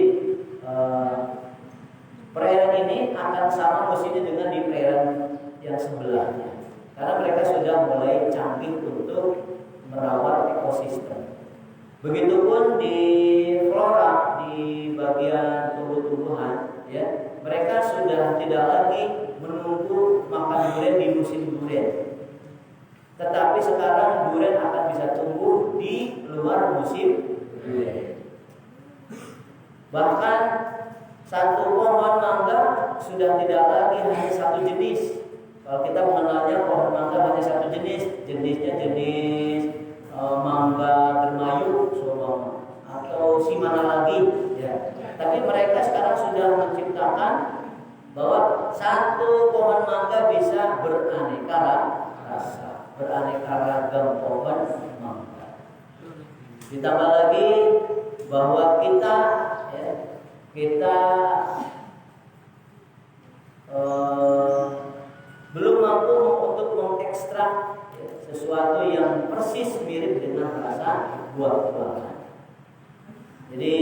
perairan ini akan sama musimnya dengan di perairan yang sebelahnya. Karena mereka sudah mulai canggih untuk merawat ekosistem. Begitupun di flora, di bagian tumbuh-tumbuhan, ya, mereka sudah tidak lagi menunggu makan durian di musim durian. Tetapi sekarang durian akan bisa tumbuh di luar musim durian. Bahkan satu pohon mangga sudah tidak lagi hanya satu jenis. Kalau kita mengenalnya pohon mangga hanya satu jenis, jenisnya jenis mangga dermayu, atau si mana lagi, ya. Tapi mereka sekarang sudah menciptakan bahwa satu pohon mangga bisa beraneka rasa, beraneka ragam pohon mangga. Ditambah lagi bahwa kita belum mampu untuk mengekstrak, ya, sesuatu yang persis mirip dengan rasa buah-buahan. Jadi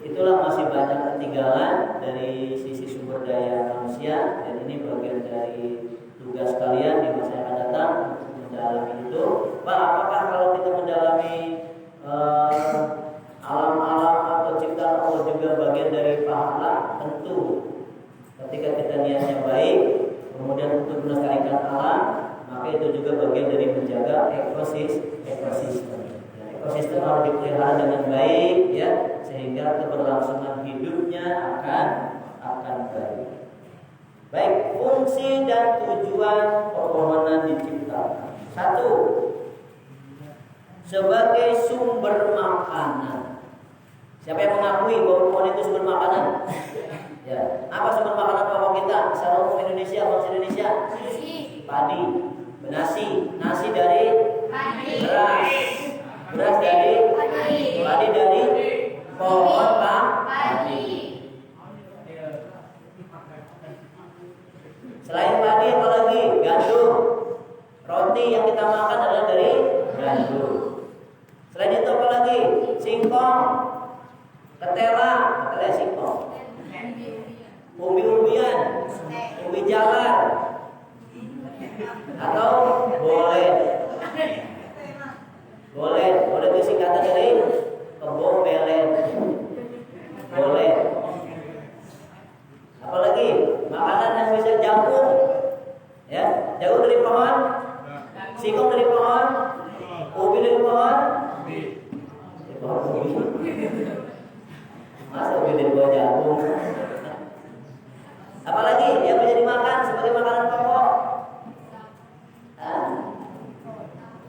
itulah masih banyak ketinggalan dari sisi sumber daya manusia, dan ini bagian dari tugas kalian di masa yang akan datang untuk mendalami itu. Pak, apakah kalau kita mendalami alam-alam atau ciptaan Allah juga bagian dari pahala? Tentu. Ketika kita niatnya baik, kemudian untuk melestarikan alam, maka itu juga bagian dari menjaga ekosistem. Ekosistem harus dipelihara dengan baik, ya, sehingga keberlangsungan hidupnya akan baik. Baik, fungsi dan tujuan pepohonan diciptakan. 1. Sebagai sumber makanan. Siapa yang mengakui bahwa pohon itu sumber makanan? Ya, apa sumber makanan pokok kita? Secara umum Indonesia, bangsa Indonesia? Padi, nasi dari beras, beras dari padi dari pohon padi. Selain padi apa lagi? Gandum. Roti yang kita makan adalah dari gandum. Selain itu apa lagi? Singkong, ketela singkong, umbi-umbian, umbi jalar, atau bolen. Bolen itu singkatan dari kebo belen. Bolen. Apalagi makanan yang bisa jagung, ya, jagung dari pohon, singkong dari pohon, ubi dari pohon. Masa ubi dari buah jagung? Apalagi yang bisa dimakan sebagai makanan pokok?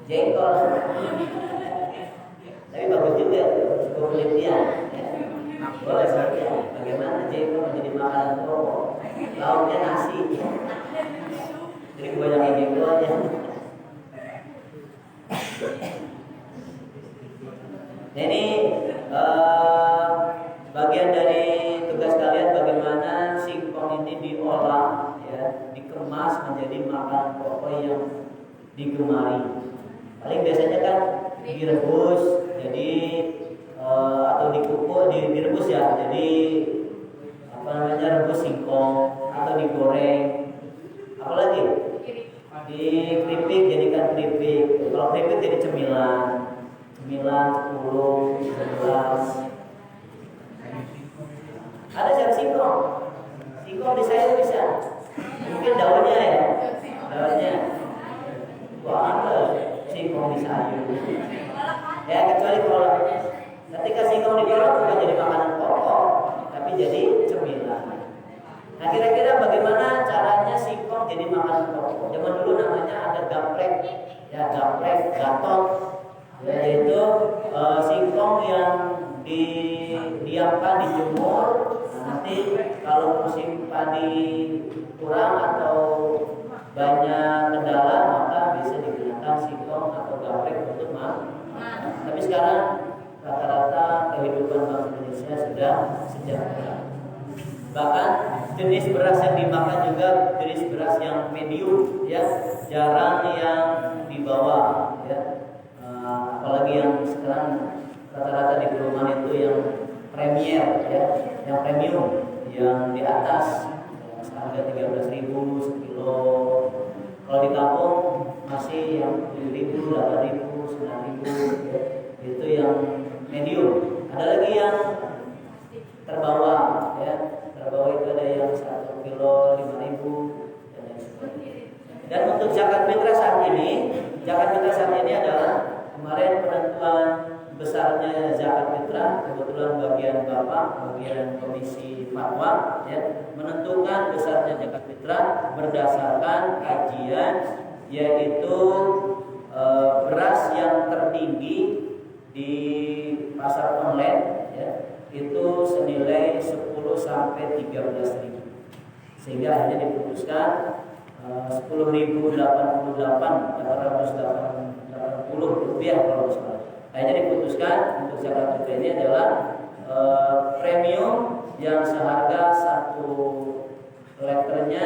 Jengkol. Tapi bagus juga untuk penelitian. Boleh saja. Bagaimana jengkol menjadi makanan pokok? Lauknya nasi. Jadi kebanyakan jengkol aja. Nah, ini bagian dari tugas kalian bagaimana singkong ini diolah, ya, dikemas menjadi makanan pokok yang digemari. Paling biasanya kan direbus, jadi atau dikukus, direbus ya, jadi apa namanya, rebus singkong, atau digoreng, apalagi dikeripik, jadikan keripik. Kalau keripik jadi cemilan 10, 11. Ada siapa singkong? Singkong di saya bisa. Mungkin daunnya ya. Wah, ada singkong di sayur. Ya, kecuali kalau ketika singkong digoreng bukan jadi makanan pokok, tapi jadi cemilan. Nah, kira-kira bagaimana caranya singkong jadi makanan pokok? Zaman dulu namanya ada gaplek, ya, gatot. Yaitu singkong yang didiamkan, dijemur. Nanti kalau musim padi kurang atau banyak kendala, maka bisa digunakan singkong atau gaplek untuk makan. Tapi sekarang rata-rata kehidupan bangsa Indonesia sudah sejahtera. Bahkan jenis beras yang dimakan juga jenis beras yang medium, ya, jarang yang di bawah, ya. Apalagi yang sekarang rata-rata di perumahan itu yang premier, ya, yang premium, yang di atas, harga 13.000 sekilo. Kalau di kampung masih yang 7.000, 8.000, 9.000, ya, itu yang medium. Ada lagi yang terbawah, ya, terbawah itu ada yang 1 kilo 5.000 dan lain sebagainya. Dan untuk zakat fitrah saat ini adalah kemarin penentuan besarnya zakat fitrah, kebetulan bagian Bapak, bagian Komisi Fatwa, ya, menentukan besarnya zakat fitrah berdasarkan kajian, yaitu beras yang tertinggi di pasar online, ya, itu senilai 10 sampai 13.000. Sehingga akhirnya diputuskan 10.088.880 rupiah kalau salah. Akhirnya diputuskan untuk zakat fitrah ini adalah premium yang seharga 1 liternya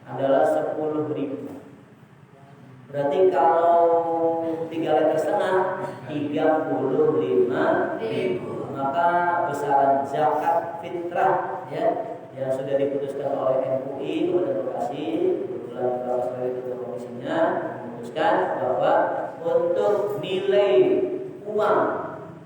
adalah 10.000. Berarti kalau 3,5 liter 35.000. Maka besaran zakat fitrah, ya, yang sudah diputuskan oleh MUI Kabupaten Bekasi, kebetulan Bapak sebagai ketua komisinya, memutuskan bahwa untuk nilai uang,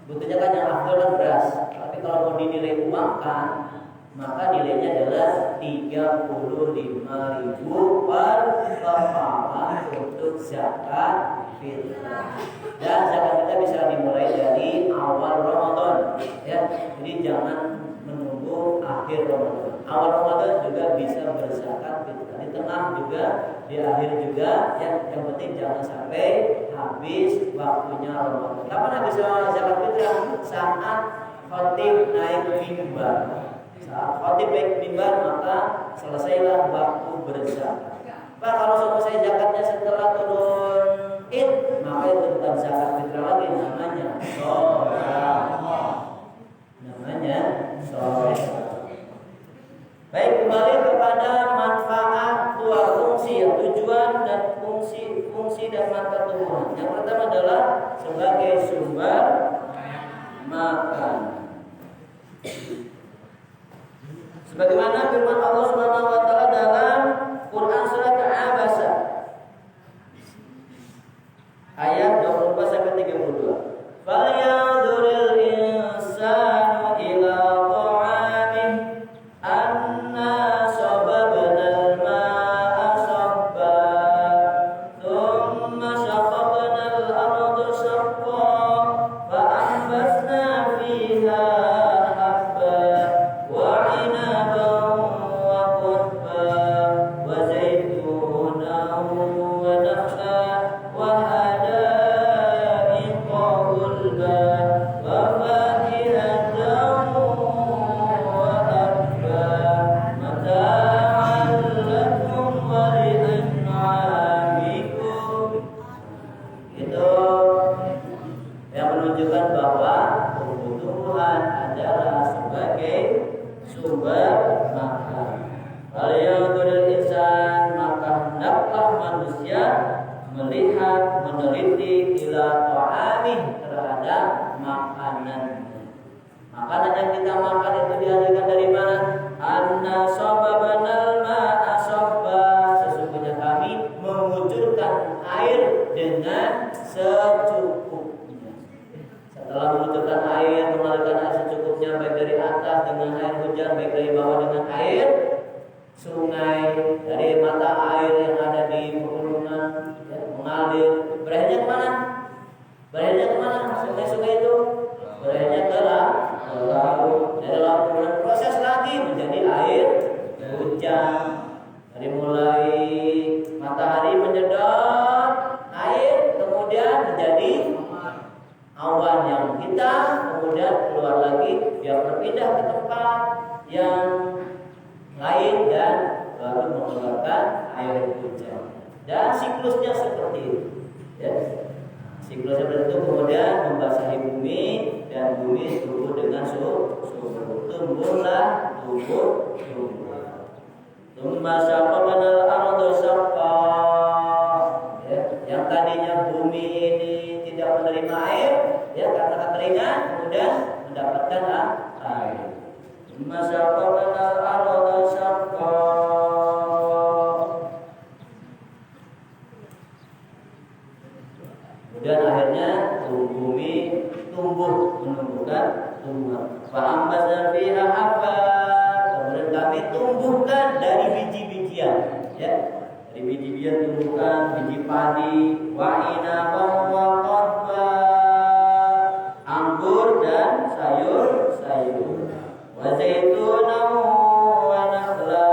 butuhnya kan yang afdol kan beras, tapi kalau mau dinilai uang kan, maka nilainya adalah 35.000 per kepala untuk zakat fitrah. Dan zakat fitrah bisa dimulai dari awal Ramadan, ya. Jadi jangan menunggu akhir Ramadan. Awal Ramadan juga bisa berzakat fitrah. Di tengah juga, di akhir juga, ya. Yang penting jangan sampai habis waktunya Ramadan. Kapan habis zakat fitrah? Saat khatib naik mimbar. Saat khatib naik mimbar, maka selesailah waktu berzakat. Pak, kalau selesai zakatnya setelah turun Id, maka itu bukan zakat fitrah lagi, namanya sedekah. ya soleh. Baik, kembali kepada manfaat dua fungsi, tujuan dan fungsi dan manfaat tumbuhan. Yang pertama adalah sebagai sumber makan. Sebagaimana firman Allah Subhanahu wa taala dalam Quran surat Al-Abasa ayat 24 sampai 32. Falyanzuril insanu ila ta'amih anna sababnal ma'a sabba thumma shaqaqnal arda shaqqa fa anbatna fiha habba wa 'inaban wa qadba wa zaytunan wa nakhlan wa melihat, meneliti ila ta'amih terhadap makanan. Makanan yang kita makan itu dihasilkan dari mana? Anna sababanal ma'a sabba, sesungguhnya kami mengucurkan air dengan secukupnya. Setelah mengucurkan air, mengalirkan air secukupnya, baik dari atas dengan air hujan, baik dari bawah dengan air sungai, dari mata air yang ada di pegunungan, ya, mengalir. Berakhirnya kemana? Berakhirnya kemana? Sungai-sungai itu berakhirnya ke laut. Dari laut kemudian proses lagi menjadi air hujan. Dari mulai matahari menyedot air, kemudian menjadi awan yang hitam, kemudian keluar lagi, dia berpindah ke tempat yang lain dan baru mengeluarkan air hujan. Dan siklusnya seperti itu, ya. Siklusnya seperti itu, kemudian membasahi bumi dan bumi tumbuh dengan subur. Tumbuhlah, tumbuh. Tsumma syaqaqnal arda syaqqa. Ya, yang tadinya bumi ini tidak menerima air, ya, karena kekeringan, kemudian mendapatkan air. Tsumma syaqaqnal arda syaqqa. Kemudian akhirnya bumi tumbuh, menumbuhkan tumbuhan. Fa'ambasna fiha habba. Kemudian kami tumbuhkan dari biji-bijian, ya. Dari biji-bijian tumbuhkan biji padi, wa inaban wa qadba, anggur dan sayur-sayur. Wa zaitunan wa nakhla,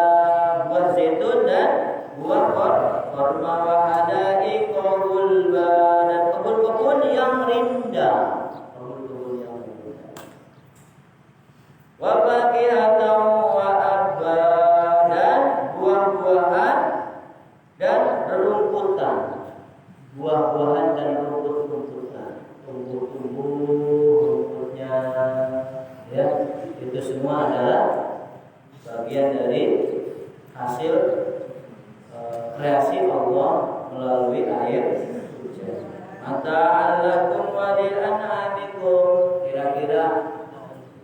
buah zaitun dan buah korma, wa hadaiqa gulba, dan kebun-kebun yang rindang. Wa fakihatan wa abba, dan buah-buahan dan rerumputan. Buah-buahan dan rumput-rumputan. Tumbuh-tumbuh rumputnya, ya. Itu semua adalah bagian dari hasil kreasi Allah melalui air hujan. Mata'allakum wa li'an'amikum. Kira-kira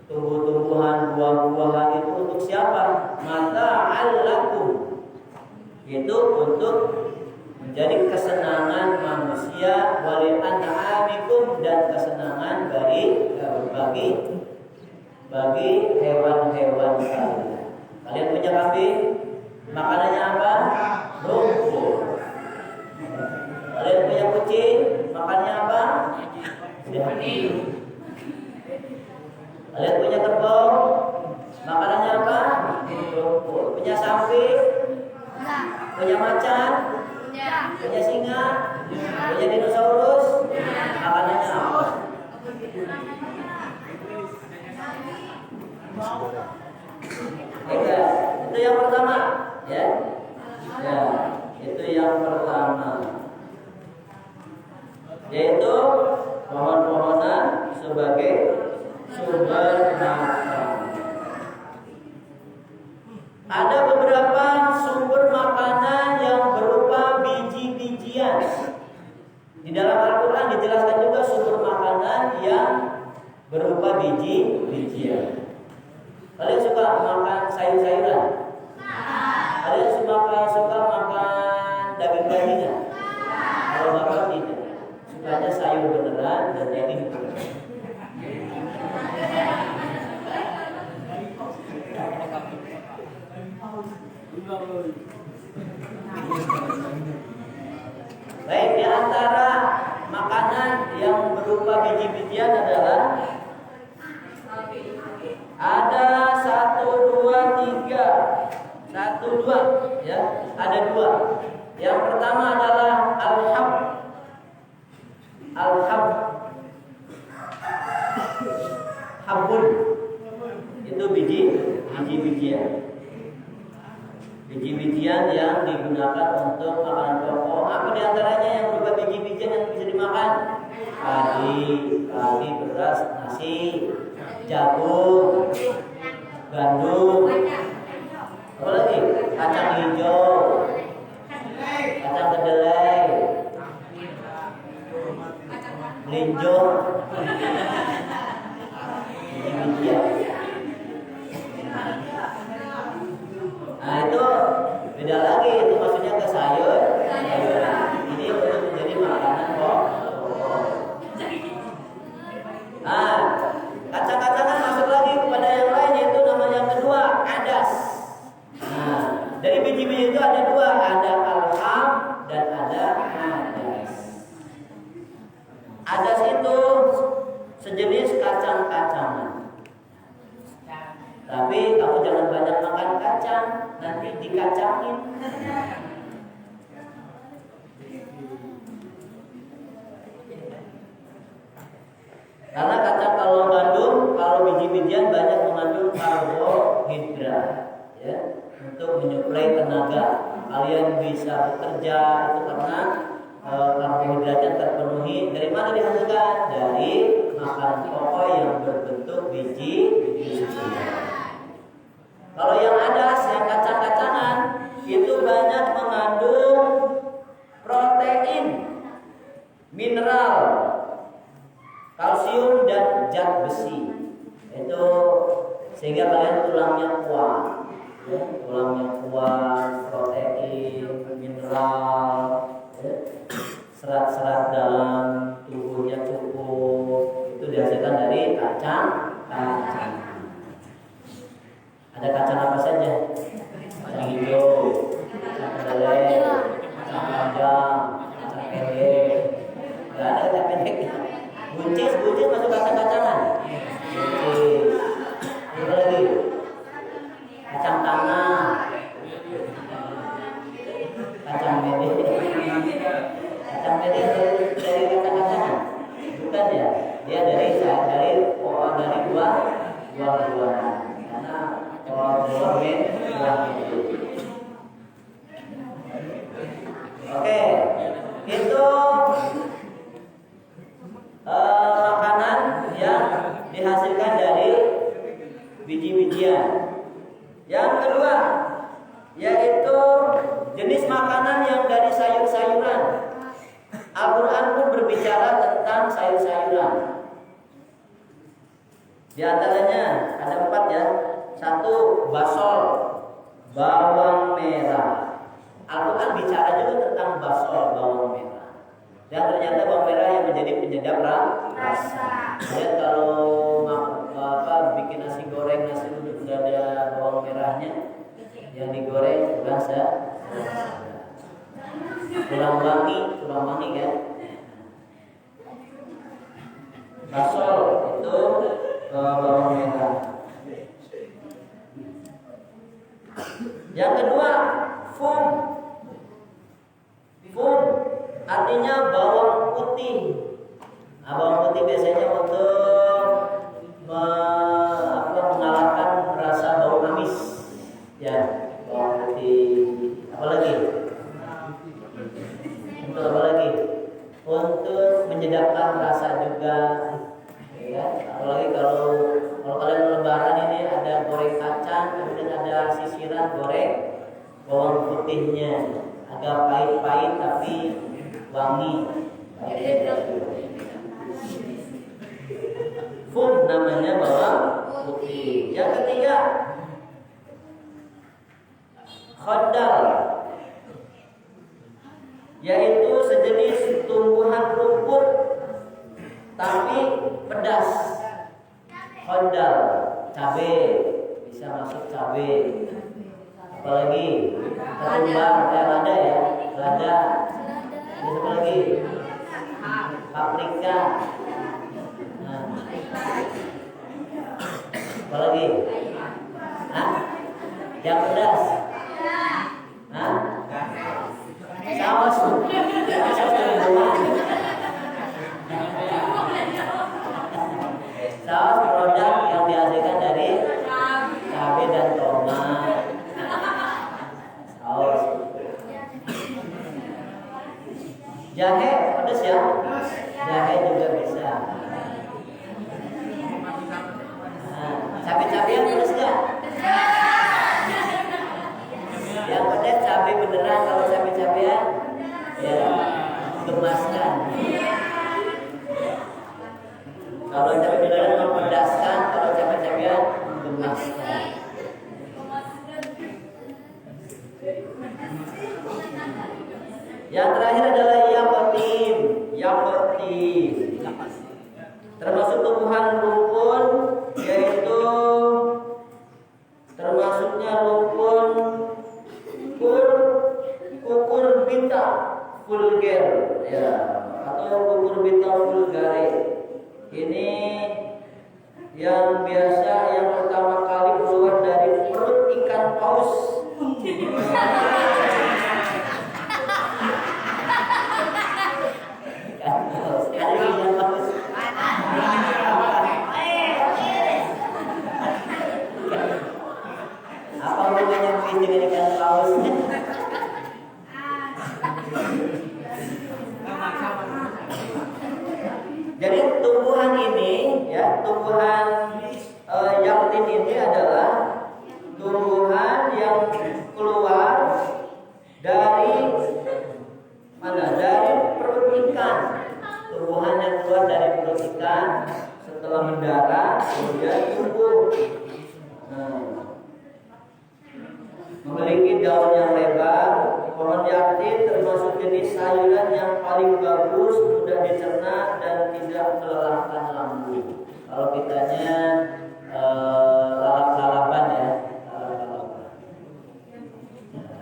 tumbuh-tumbuhan, buah-buahan itu untuk siapa? Mata'allakum. Itu untuk menjadi kesenangan manusia, wa li'an'amikum, dan kesenangan bagi hewan-hewan kalian. Kalian punya kambing, makanannya apa? Rumput. Kalian punya kucing, makannya apa? Kalian punya kerbau, makanannya apa? Rumput. Punya sapi, punya macan, punya singa, punya dinosaurus, makanannya apa? Itu yang pertama, ya. Ya, itu yang pertama. Yaitu pohon-pohonan sebagai sumber makan. Ada beberapa sumber makanan yang berupa biji-bijian. Di dalam Al-Quran dijelaskan juga sumber makanan yang berupa biji-bijian. Kalian suka makan sayur-sayuran? Kalian suka makan daging-dagingan? Kalau bapak tidak, sukanya sayur beneran dan daging beneran. Baik, di antara makanan yang berupa biji-bijian adalah ada 1, 2, 3. 1, 2 ya, ada 2. Yang pertama adalah al-hab. Al-hab. Habun. Itu biji-bijian. Biji-bijian yang digunakan untuk makanan pokok. Apa di antaranya yang berupa biji-bijian yang bisa dimakan? Padi, beras, nasi, jagung, gandum, apa lagi? Kacang hijau, kacang kedelai, melinjo, biji-bijian. Nah itu beda lagi, itu maksudnya ke sayur. Ini untuk menjadi makanan pokok. Nah, kacang-kacangan masuk lagi kepada yang lain, yaitu namanya yang kedua, adas. Nah, dari biji-biji itu ada 2, ada alham dan ada adas. Adas itu sejenis kacang-kacangan. Tapi kamu jangan banyak makan kacang, nanti dikacangin. Karena kacang kalau gandum, kalau biji-bijian banyak mengandung karbohidrat, ya, untuk menyuplai tenaga. Kalian bisa bekerja itu karena karbohidratnya terpenuhi. Dari mana dihasilkan? Dari makanan pokok yang berbentuk biji-bijian. Kalau yang adas, yang kacang-kacangan, itu banyak mengandung protein, mineral, kalsium dan zat besi. Itu sehingga kalian tulangnya kuat, ya, tulangnya kuat, protein, mineral, ya, serat-serat dalam tubuhnya cukup. Itu dihasilkan dari kacang-kacangan. Ada kacang apa saja? Kacang hijau, kacang kedelai, kacang panjang, kacang pendek. Gak ada kacang pendek. Buncis masuk kacang-kacangan. Buncis. Apa lagi? Kacang tanah, kacang pendek. Kacang pendek dari kacang-kacangan. Bukan ya? Dia dari buah-buahan. Karena buah itu. Oke, itu makanan yang dihasilkan dari biji-bijian. Yang kedua, yaitu jenis makanan yang dari sayur-sayuran. Al-Quran pun berbicara tentang sayur-sayuran. Di antaranya ada 4 ya. 1, basol, bawang merah. Al-Quran bicara juga tentang basol, bawang merah. Dan ternyata bawang merah yang menjadi penyedap rasa. Dan kalau bikin nasi goreng, nasi uduk udah ada bawang merahnya, yang digoreng rasa kurang wangi kan. Basol itu bawang merah. Yang kedua, fum artinya bawang putih. Nah, bawang putih biasanya untuk mengalahkan rasa bau amis. Ya, bawang putih. Apalagi? Untuk apa lagi? Untuk menyedapkan rasa juga. Ya, apalagi kalau Kalau kalian lebaran ini ada goreng kacang, kemudian ada sisiran goreng bawang putihnya, agak pahit-pahit tapi wangi. Fun namanya bawang putih. Yang ketiga, khardal, yaitu sejenis tumbuhan rumput tapi pedas. Khardal, cabai, bisa masuk cabai. Apalagi ketumbar, lada ya, lada. Bisa apa lagi? Paprika. Nah. Apalagi? Hah? Yang pedas? Hah? Saus. Saus produk yang dihasilkan dari cabai dan tomat. Saus. Jahe pedas ya? Jahe juga bisa. Nah, cabai-cabean pedas nggak? Yang pedas cabai beneran, kalau cabai-cabean ya gemaskan. Kalau cabai beneran mempedaskan, kalau cabai-cabean gemaskan. Yang terakhir adalah yakutin. Yakutin termasuk tumbuhan rumpun, yaitu termasuknya rumpun Cucurbita vulgar ya, atau Cucurbita vulgare. Ini yang biasa yang pertama kali keluar dari perut ikan paus. Apa hubungannya dengan ikan paus? Jadi tumbuhan ini ya, tumbuhan yaktin ini adalah tumbuhan yang keluar dari mana? Dari perut ikan. Tumbuhan yang keluar dari perut ikan setelah mendarat kemudian tumbuh. Memiliki daun yang lebar. Pohon yaktin termasuk jenis sayuran yang paling bagus, mudah dicerna dan tidak melelahkan lambung. Kalau kitanya lalap-lalapan ya, lalap-lalapan.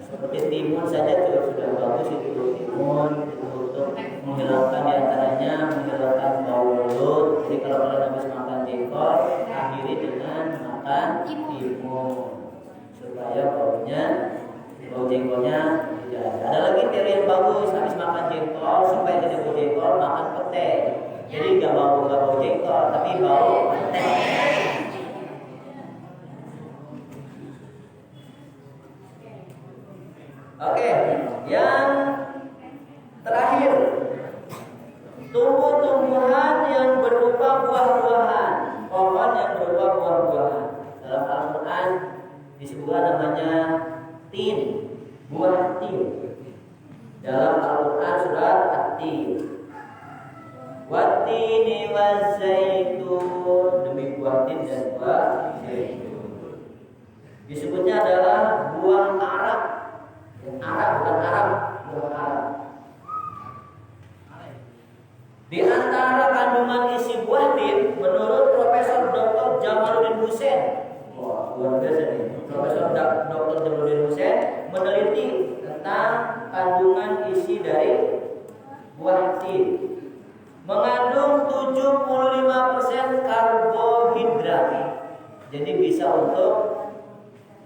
Seperti timun saja juga sudah bagus itu timun untuk menghilangkan diantaranya menghilangkan bau mulut. Jadi kalau kalian habis makan jengkol, akhiri dengan makan timun supaya bau jengkolnya tidak. Ada lagi teori yang bagus, habis makan jengkol supaya tidak bau jengkol, makan pete. Jadi nggak bau jengkol, tapi bau pete. Oke, yang terakhir, tumbuh-tumbuhan yang berupa buah-buahan, pohon yang berupa buah-buahan. Dalam Al-Quran disebutkan namanya tin, buah tin. Dalam Al-Quran surat At-Tin, Wat-tini waz-zaitun, demi buah tin dan buah zaitun. Disebutnya adalah buah Arab. Arab bukan Arab, buah Arab. Di antara kandungan isi buah tin, menurut Profesor Dr. Jamaluddin Hussein, wah luar biasa nih, Profesor Dr. Jamaluddin Hussein meneliti tentang kandungan isi dari buah tin. Mengandung 75% karbohidrat. Jadi bisa untuk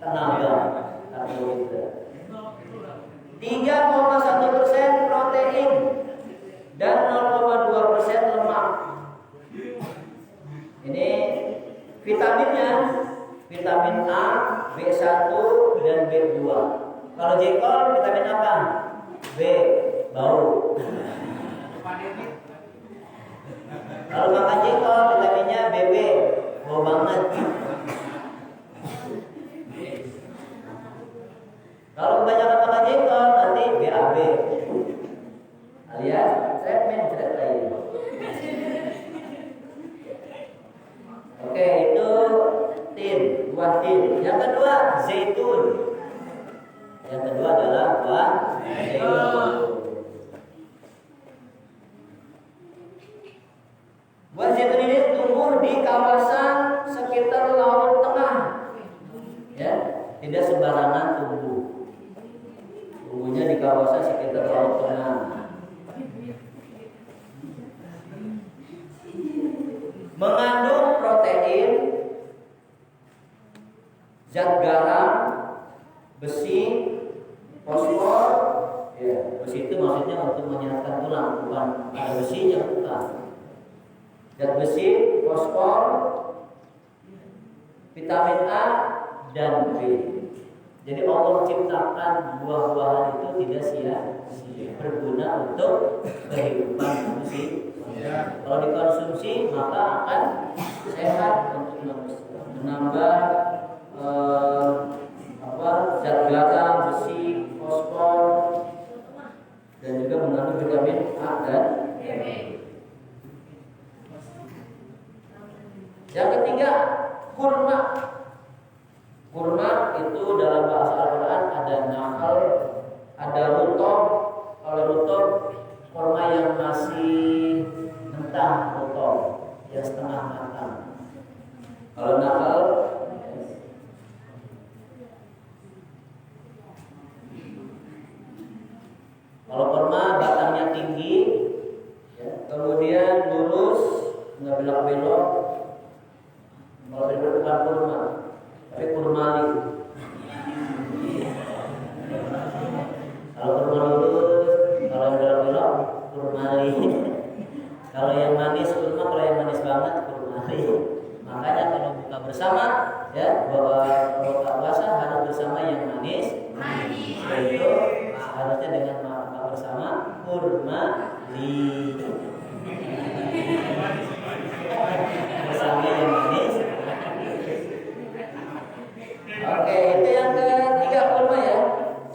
tenaga karbohidrat. 3,1% protein dan 0,2% lemak. Ini vitaminnya, vitamin A, B1 dan B2. Kalau jengkol vitamin apa? B, bau. Kalau makan jengkol vitaminnya BB, bau banget. Kalau kebanyakan makan jengkol nanti BAB alias treatment cerita ini. Oke, itu tin, buah tin. Yang kedua zaitun. Yang kedua adalah buah zaitun. Buah zaitun ini tumbuh di kawasan sekitar Laut Tengah. Ya, tidak sembarangan tumbuh. Tumbuhnya di kawasan sekitar Laut Tengah. Mengandung protein, zat garam, besi, fosfor. Ya, besi itu maksudnya untuk menyehatkan tulang, bukan ada besinya, bukan. Zat besi, fosfor, vitamin A dan B. Jadi Allah ciptakan buah-buahan itu tidak sia-sia, berguna untuk kehidupan manusia. Kalau dikonsumsi maka akan sehat untuk menambah zat garam, besi, fosfor, dan juga mengandung vitamin A dan B. Yang ketiga, kurma. Kurma itu dalam bahasa Al-Quran ada nakal, ada rutob. Kalau rutob, kurma yang masih mentah, rutob yang setengah matang. Kalau nakal, kalau kurma batangnya tinggi, ya, kemudian lurus, nggak belok-belok. Kalau belok bukan kurma, tapi kurmali. Kalau kurma lurus, kalau yang belok-belok kurmali. Kalau yang manis kurma, kalau yang manis banget kurmali. Makanya kalau buka bersama, ya, bahwa buka puasa harus bersama yang manis. Itu harusnya dengan buka bersama kurmali. Bersama yang manis. Oke, itu yang ketiga kurma ya.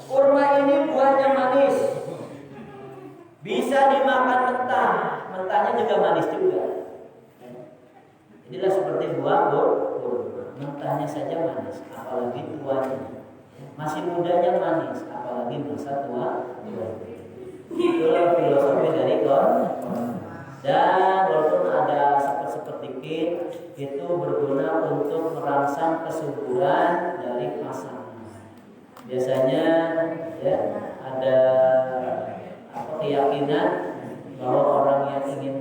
Kurma ini buahnya manis. Bisa dimakan mentah. Mentahnya juga manis juga. Inilah seperti buah kurma. Mentahnya saja manis, apalagi tuanya. Masih mudanya manis, apalagi masa tua. Itulah filosofi dari kurma. Dan walaupun ada sepet-sepet dikit, itu berguna untuk merangsang kesuburan dari pasangan. Biasanya ya ada keyakinan bahwa orang yang ingin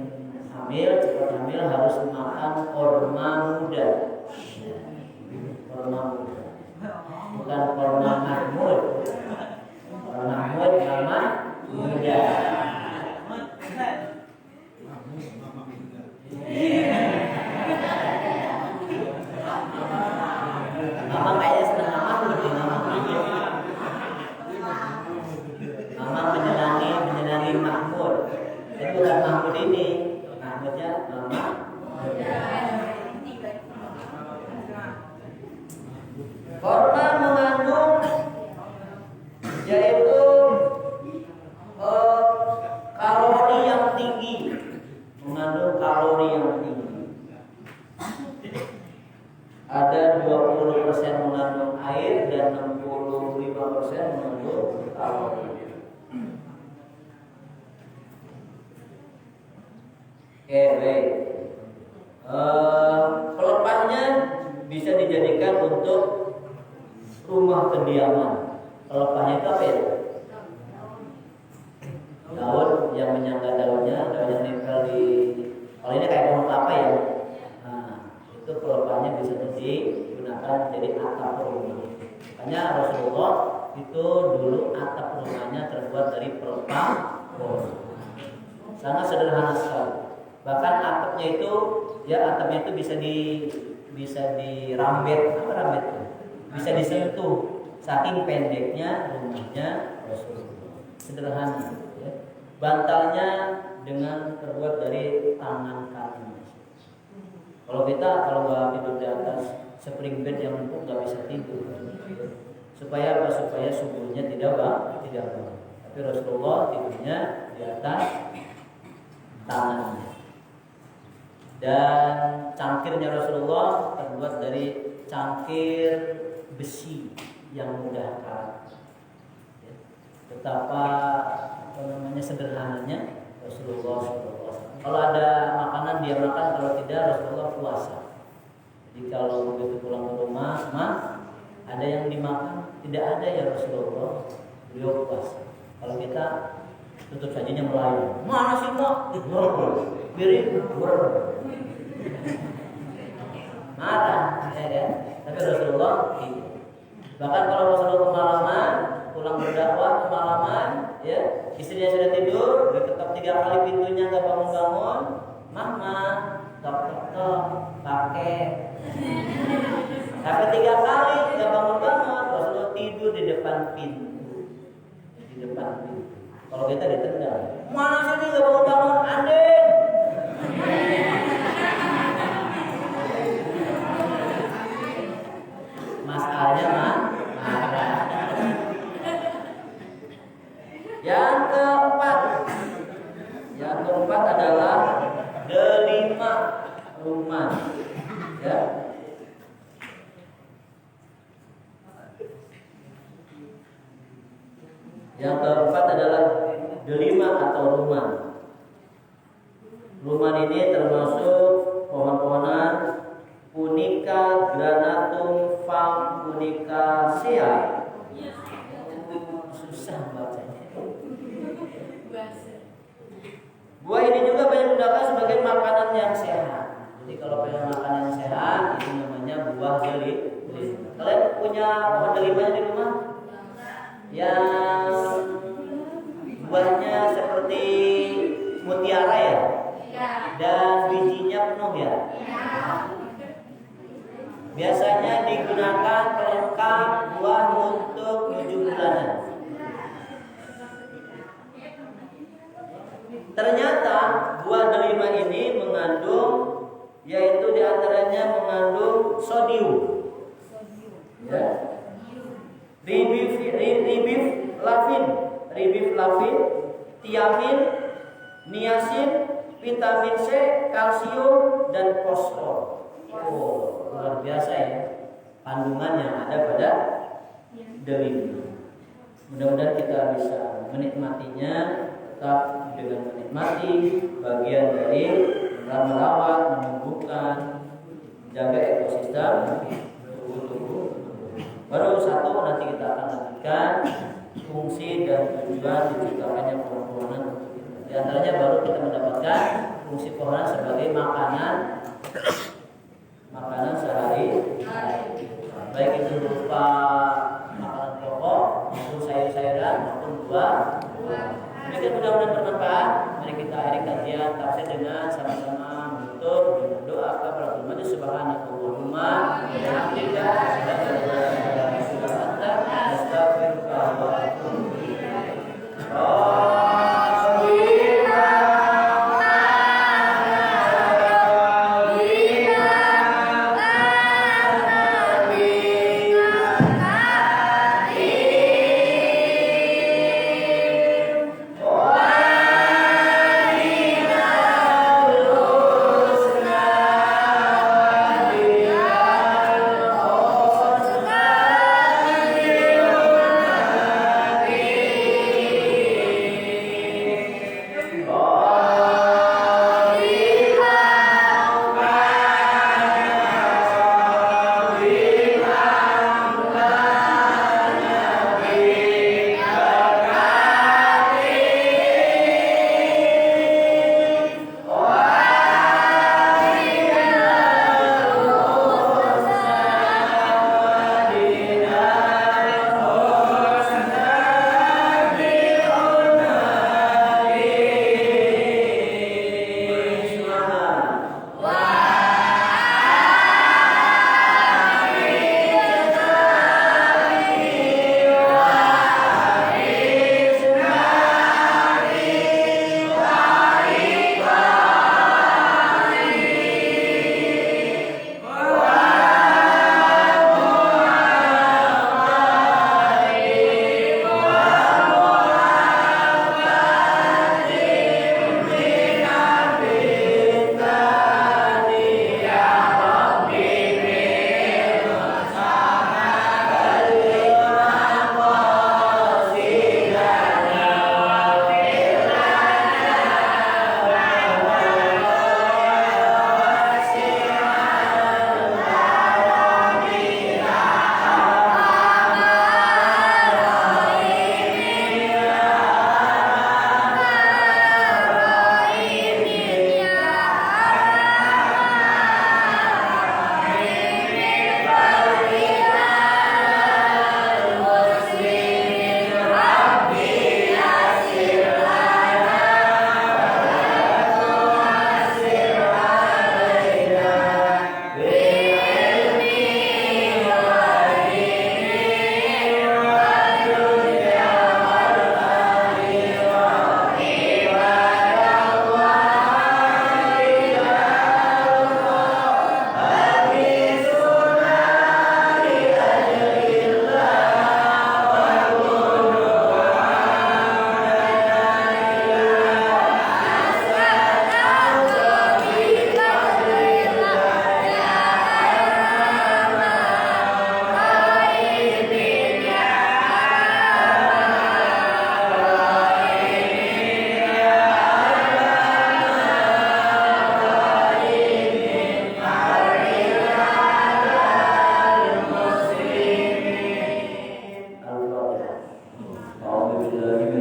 hamil, cepat hamil harus makan kurma muda. Kurma muda, bukan kurma mahmud. Kurma mahmud nama muda. Mama kayaknya senang mahmud ya, mama menyenangi mahmud. Itu bukan mahmud ini, mahmudnya mama. Kurma mengandung yaitu kalori yang tinggi, mengandung kalori yang tinggi. Ada 20% mengandung air dan 65% mengandung kalori. Oke, baik. Pelepahnya bisa dijadikan untuk rumah kediaman. Pelepahnya itu apa ya? Daun yang menyangga daunnya, daun yang nempel di. Kalau ini kayak pohon kelapa ya. Nah, itu pelepahnya bisa digunakan jadi atap rumah. Makanya Rasulullah itu dulu atap rumahnya terbuat dari pelepah pohon. Sangat sederhana sekali. Bahkan atapnya itu, ya atapnya itu bisa dirambet, apa rambet itu? Bisa disentuh. Saking pendeknya rumahnya Rasulullah. Sederhana. Ya. Bantalnya dengan terbuat dari tangan kaki. Kalau kita kalau nggak tidur di atas spring bed yang empuk nggak bisa tidur. Supaya apa? Supaya subuhnya tidak bangun. Tapi Rasulullah tidurnya di atas tangannya. Dan cangkirnya Rasulullah terbuat dari cangkir besi yang mudah karat. Betapa sederhananya Rasulullah SAW. Kalau ada makanan dia makan, kalau tidak Rasulullah puasa. Jadi kalau begitu pulang ke rumah, ada yang dimakan, tidak ada ya Rasulullah, beliau puasa. Kalau kita tutup sajinya melayu, mana sih mau? Piring, marah, ya kan? Tapi Rasulullah tidak. Bahkan kalau Rasulullah kemalaman, pulang berdakwah kemalaman, ya istrinya sudah tidur, diketok 3 kali pintunya nggak bangun-bangun, mama, tok, pakai. Sampai 3 kali nggak bangun-bangun, Rasulullah tidur di depan pintu, Kalau kita ditendang, mana sini nggak bangun-bangun, Andin. Masalahnya marah. Yang keempat adalah delima rumah. Ya. Yang keempat adalah delima atau rumah. Rumah ini termasuk pohon-pohonan Punica granatum fam punicacea. Susah bacanya. Buah ini juga banyak digunakan sebagai makanan yang sehat. Jadi kalau pengen makanan yang sehat, itu namanya buah delima. Kalian punya pohon delima di rumah? Yang buahnya seperti mutiara ya? Dan bijinya penuh ya? Biasanya digunakan pelengkap buah untuk 7 bulanan. Ternyata buah delima ini mengandung, yaitu diantaranya mengandung sodium, ya, riboflavin, tiamin, niacin, vitamin C, kalsium, dan fosfor. Oh, luar biasa ya kandungan yang ada pada delima. Mudah-mudahan kita bisa menikmatinya, tetap dengan menikmati bagian dari merawat, menumbuhkan, menjaga ekosistem tubuh. Baru satu, nanti kita akan lanjutkan fungsi dan tujuan diciptakannya pohon-pohonan. Di antaranya baru kita mendapatkan fungsi pohonan sebagai makanan sehari-hari, baik itu berupa makanan pokok maupun sayur-sayuran maupun buah. Demikian mudah-mudahan bermanfaat. Mari kita akhiri kajian tafsir dengan sama-sama menutup dengan doa kepada Tuhan Subhanallahumma wa bihamdika asyhadu an la ilaha illa anta astaghfiruka wa atubu ilaik.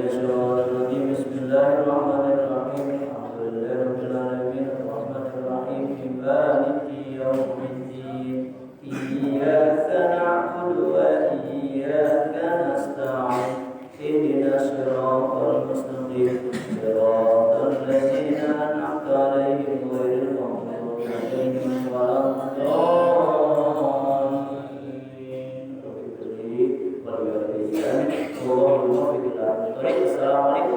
Bismillahirrahmanirrahim. Alhamdulillahirabbil alamin. Arrahmanirrahim. Maliki yaumiddin. Iyyaka na'budu wa iyyaka nasta'in. Ihdinas siratal mustaqim. Siratal ladzina an'amta 'alaihim ghairil maghdubi 'alaihim waladdallin. Assalamualaikum